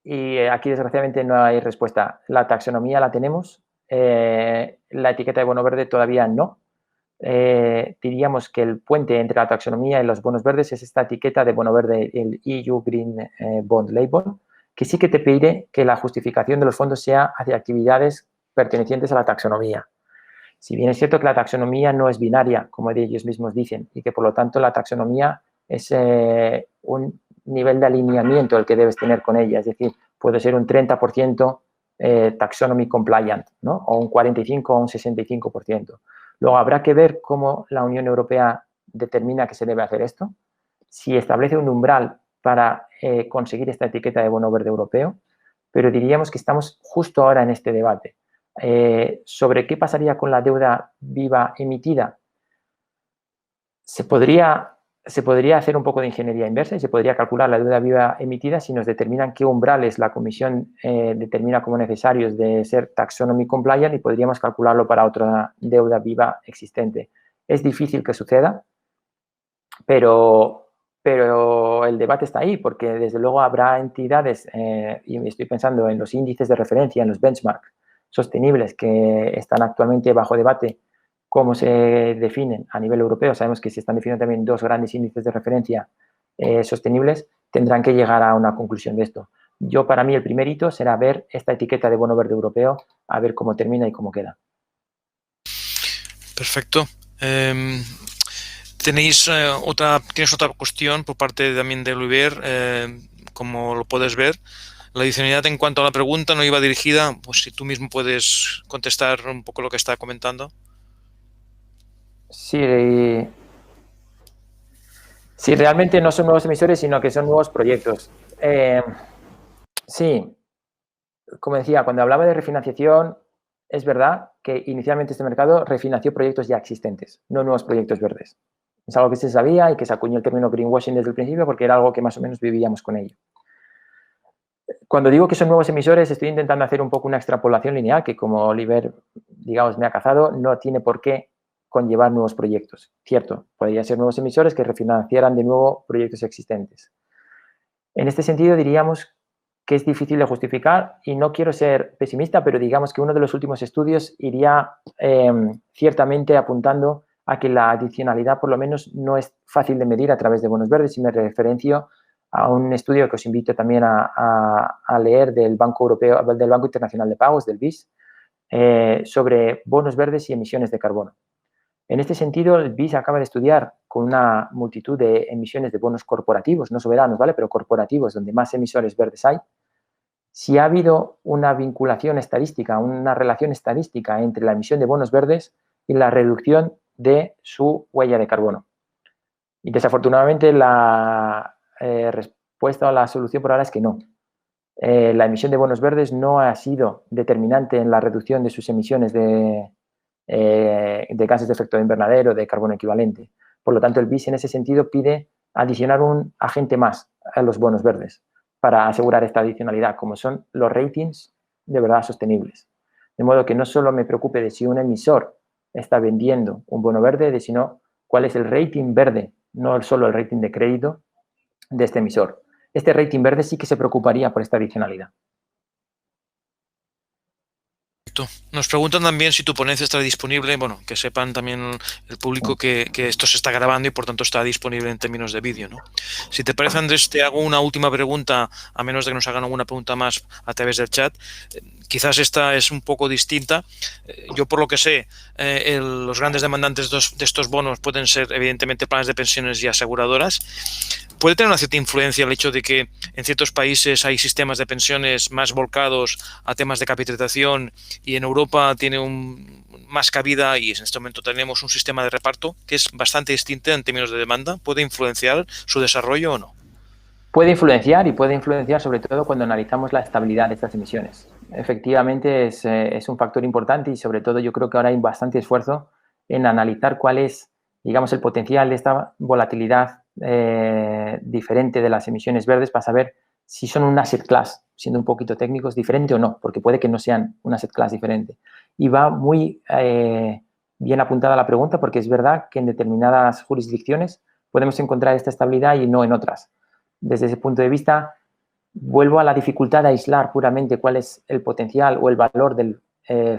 C: Y aquí, desgraciadamente, no hay respuesta. La taxonomía la tenemos. La etiqueta de bono verde todavía no. Diríamos que el puente entre la taxonomía y los bonos verdes es esta etiqueta de bono verde, el EU Green Bond Label, que sí que te pide que la justificación de los fondos sea hacia actividades pertenecientes a la taxonomía. Si bien es cierto que la taxonomía no es binaria, como ellos mismos dicen, y que por lo tanto la taxonomía es un nivel de alineamiento el que debes tener con ella, es decir, puede ser un 30% taxonomy compliant, ¿no? O un 45 o un 65%. Luego habrá que ver cómo la Unión Europea determina que se debe hacer esto, si establece un umbral para conseguir esta etiqueta de bono verde europeo, pero diríamos que estamos justo ahora en este debate. Sobre qué pasaría con la deuda viva emitida. Se podría hacer un poco de ingeniería inversa y se podría calcular la deuda viva emitida si nos determinan qué umbrales la Comisión determina como necesarios de ser taxonomy compliant y podríamos calcularlo para otra deuda viva existente. Es difícil que suceda, pero el debate está ahí porque desde luego habrá entidades, y estoy pensando en los índices de referencia, en los benchmarks sostenibles que están actualmente bajo debate, cómo se definen a nivel europeo. Sabemos que se están definiendo también 2 grandes índices de referencia sostenibles, tendrán que llegar a una conclusión de esto. Para mí, el primer hito será ver esta etiqueta de bono verde europeo, a ver cómo termina y cómo queda.
D: Perfecto. ¿Tienes otra cuestión por parte también de Oliver? Como lo puedes ver, la adicionalidad en cuanto a la pregunta no iba dirigida, pues si tú mismo puedes contestar un poco lo que está comentando.
C: Sí, realmente no son nuevos emisores, sino que son nuevos proyectos. Sí, como decía, cuando hablaba de refinanciación, es verdad que inicialmente este mercado refinanció proyectos ya existentes, no nuevos proyectos verdes. Es algo que se sabía y que se acuñó el término greenwashing desde el principio porque era algo que más o menos vivíamos con ello. Cuando digo que son nuevos emisores, estoy intentando hacer un poco una extrapolación lineal que, como Oliver, digamos, me ha cazado, no tiene por qué conllevar nuevos proyectos. Cierto, podrían ser nuevos emisores que refinanciaran de nuevo proyectos existentes. En este sentido, diríamos que es difícil de justificar y no quiero ser pesimista, pero digamos que uno de los últimos estudios iría ciertamente apuntando a que la adicionalidad por lo menos no es fácil de medir a través de bonos verdes y me referencio a un estudio que os invito también a leer del Banco Europeo, del Banco Internacional de Pagos, del BIS, sobre bonos verdes y emisiones de carbono. En este sentido, el BIS acaba de estudiar con una multitud de emisiones de bonos corporativos, no soberanos, ¿vale? Pero corporativos, donde más emisores verdes hay, si ha habido una vinculación estadística, una relación estadística entre la emisión de bonos verdes y la reducción de su huella de carbono. Y desafortunadamente la respuesta o la solución por ahora es que no. La emisión de bonos verdes no ha sido determinante en la reducción de sus emisiones de gases de efecto invernadero, de carbono equivalente. Por lo tanto, el BIS en ese sentido pide adicionar un agente más a los bonos verdes para asegurar esta adicionalidad, como son los ratings de verdad sostenibles. De modo que no solo me preocupe de si un emisor está vendiendo un bono verde, sino cuál es el rating verde, no solo el rating de crédito de este emisor. Este rating verde sí que se preocuparía por esta adicionalidad.
D: Nos preguntan también si tu ponencia está disponible, bueno, que sepan también el público que esto se está grabando y por tanto está disponible en términos de vídeo, ¿no? Si te parece, Andrés, te hago una última pregunta, a menos de que nos hagan alguna pregunta más a través del chat. Quizás esta es un poco distinta. Yo, por lo que sé, los grandes demandantes de estos bonos pueden ser, evidentemente, planes de pensiones y aseguradoras. ¿Puede tener una cierta influencia el hecho de que en ciertos países hay sistemas de pensiones más volcados a temas de capitalización y en Europa tiene más cabida y en este momento tenemos un sistema de reparto que es bastante distinto en términos de demanda? ¿Puede influenciar su desarrollo o no?
C: Puede influenciar y puede influenciar sobre todo cuando analizamos la estabilidad de estas emisiones. Efectivamente es un factor importante y sobre todo yo creo que ahora hay bastante esfuerzo en analizar cuál es, digamos, el potencial de esta volatilidad diferente de las emisiones verdes para saber si son un asset class, siendo un poquito técnicos, diferente o no, porque puede que no sean un asset class diferente. Y va muy bien apuntada la pregunta porque es verdad que en determinadas jurisdicciones podemos encontrar esta estabilidad y no en otras. Desde ese punto de vista, vuelvo a la dificultad de aislar puramente cuál es el potencial o el valor del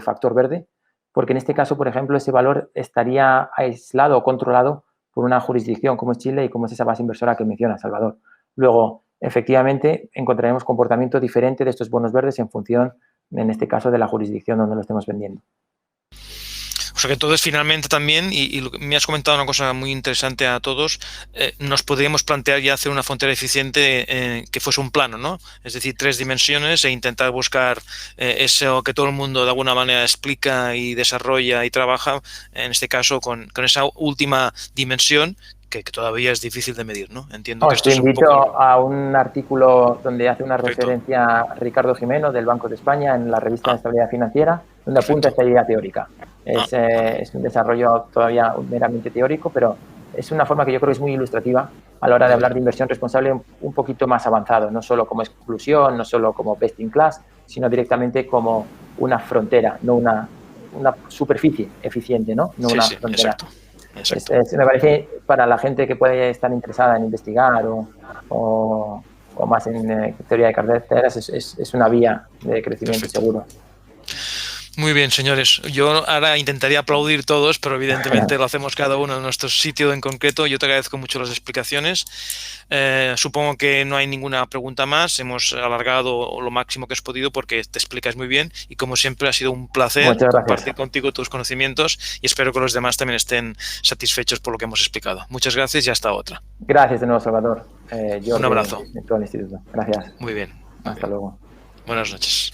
C: factor verde, porque en este caso, por ejemplo, ese valor estaría aislado o controlado por una jurisdicción como es Chile y como es esa base inversora que menciona Salvador. Luego, efectivamente, encontraremos comportamiento diferente de estos bonos verdes en función, en este caso, de la jurisdicción donde lo estemos vendiendo.
D: O sea que entonces finalmente también, y me has comentado una cosa muy interesante a todos, nos podríamos plantear ya hacer una frontera eficiente que fuese un plano, ¿no? Es decir, 3 dimensiones e intentar buscar eso que todo el mundo de alguna manera explica y desarrolla y trabaja, en este caso con esa última dimensión que todavía es difícil de medir, ¿no? Entiendo que esto
C: te
D: es un
C: invito
D: poco...
C: a un artículo donde hace una referencia Ricardo Jimeno del Banco de España en la revista de Estabilidad Financiera, donde apunta esta idea teórica. Es un desarrollo todavía meramente teórico, pero es una forma que yo creo que es muy ilustrativa a la hora de hablar de inversión responsable un poquito más avanzado, no solo como exclusión, no solo como best in class, sino directamente como una frontera, no una superficie eficiente, ¿no? No una frontera. Exacto. Me parece para la gente que puede estar interesada en investigar o más en teoría de carteras, es una vía de crecimiento seguro.
D: Muy bien, señores. Yo ahora intentaría aplaudir todos, pero evidentemente lo hacemos cada uno en nuestro sitio en concreto. Yo te agradezco mucho las explicaciones. Supongo que no hay ninguna pregunta más. Hemos alargado lo máximo que has podido porque te explicas muy bien y como siempre ha sido un placer compartir contigo tus conocimientos y espero que los demás también estén satisfechos por lo que hemos explicado. Muchas gracias y hasta otra.
C: Gracias de nuevo, Salvador.
D: Un abrazo.
C: De todo el instituto. Gracias.
D: Muy bien.
C: Hasta luego.
D: Buenas noches.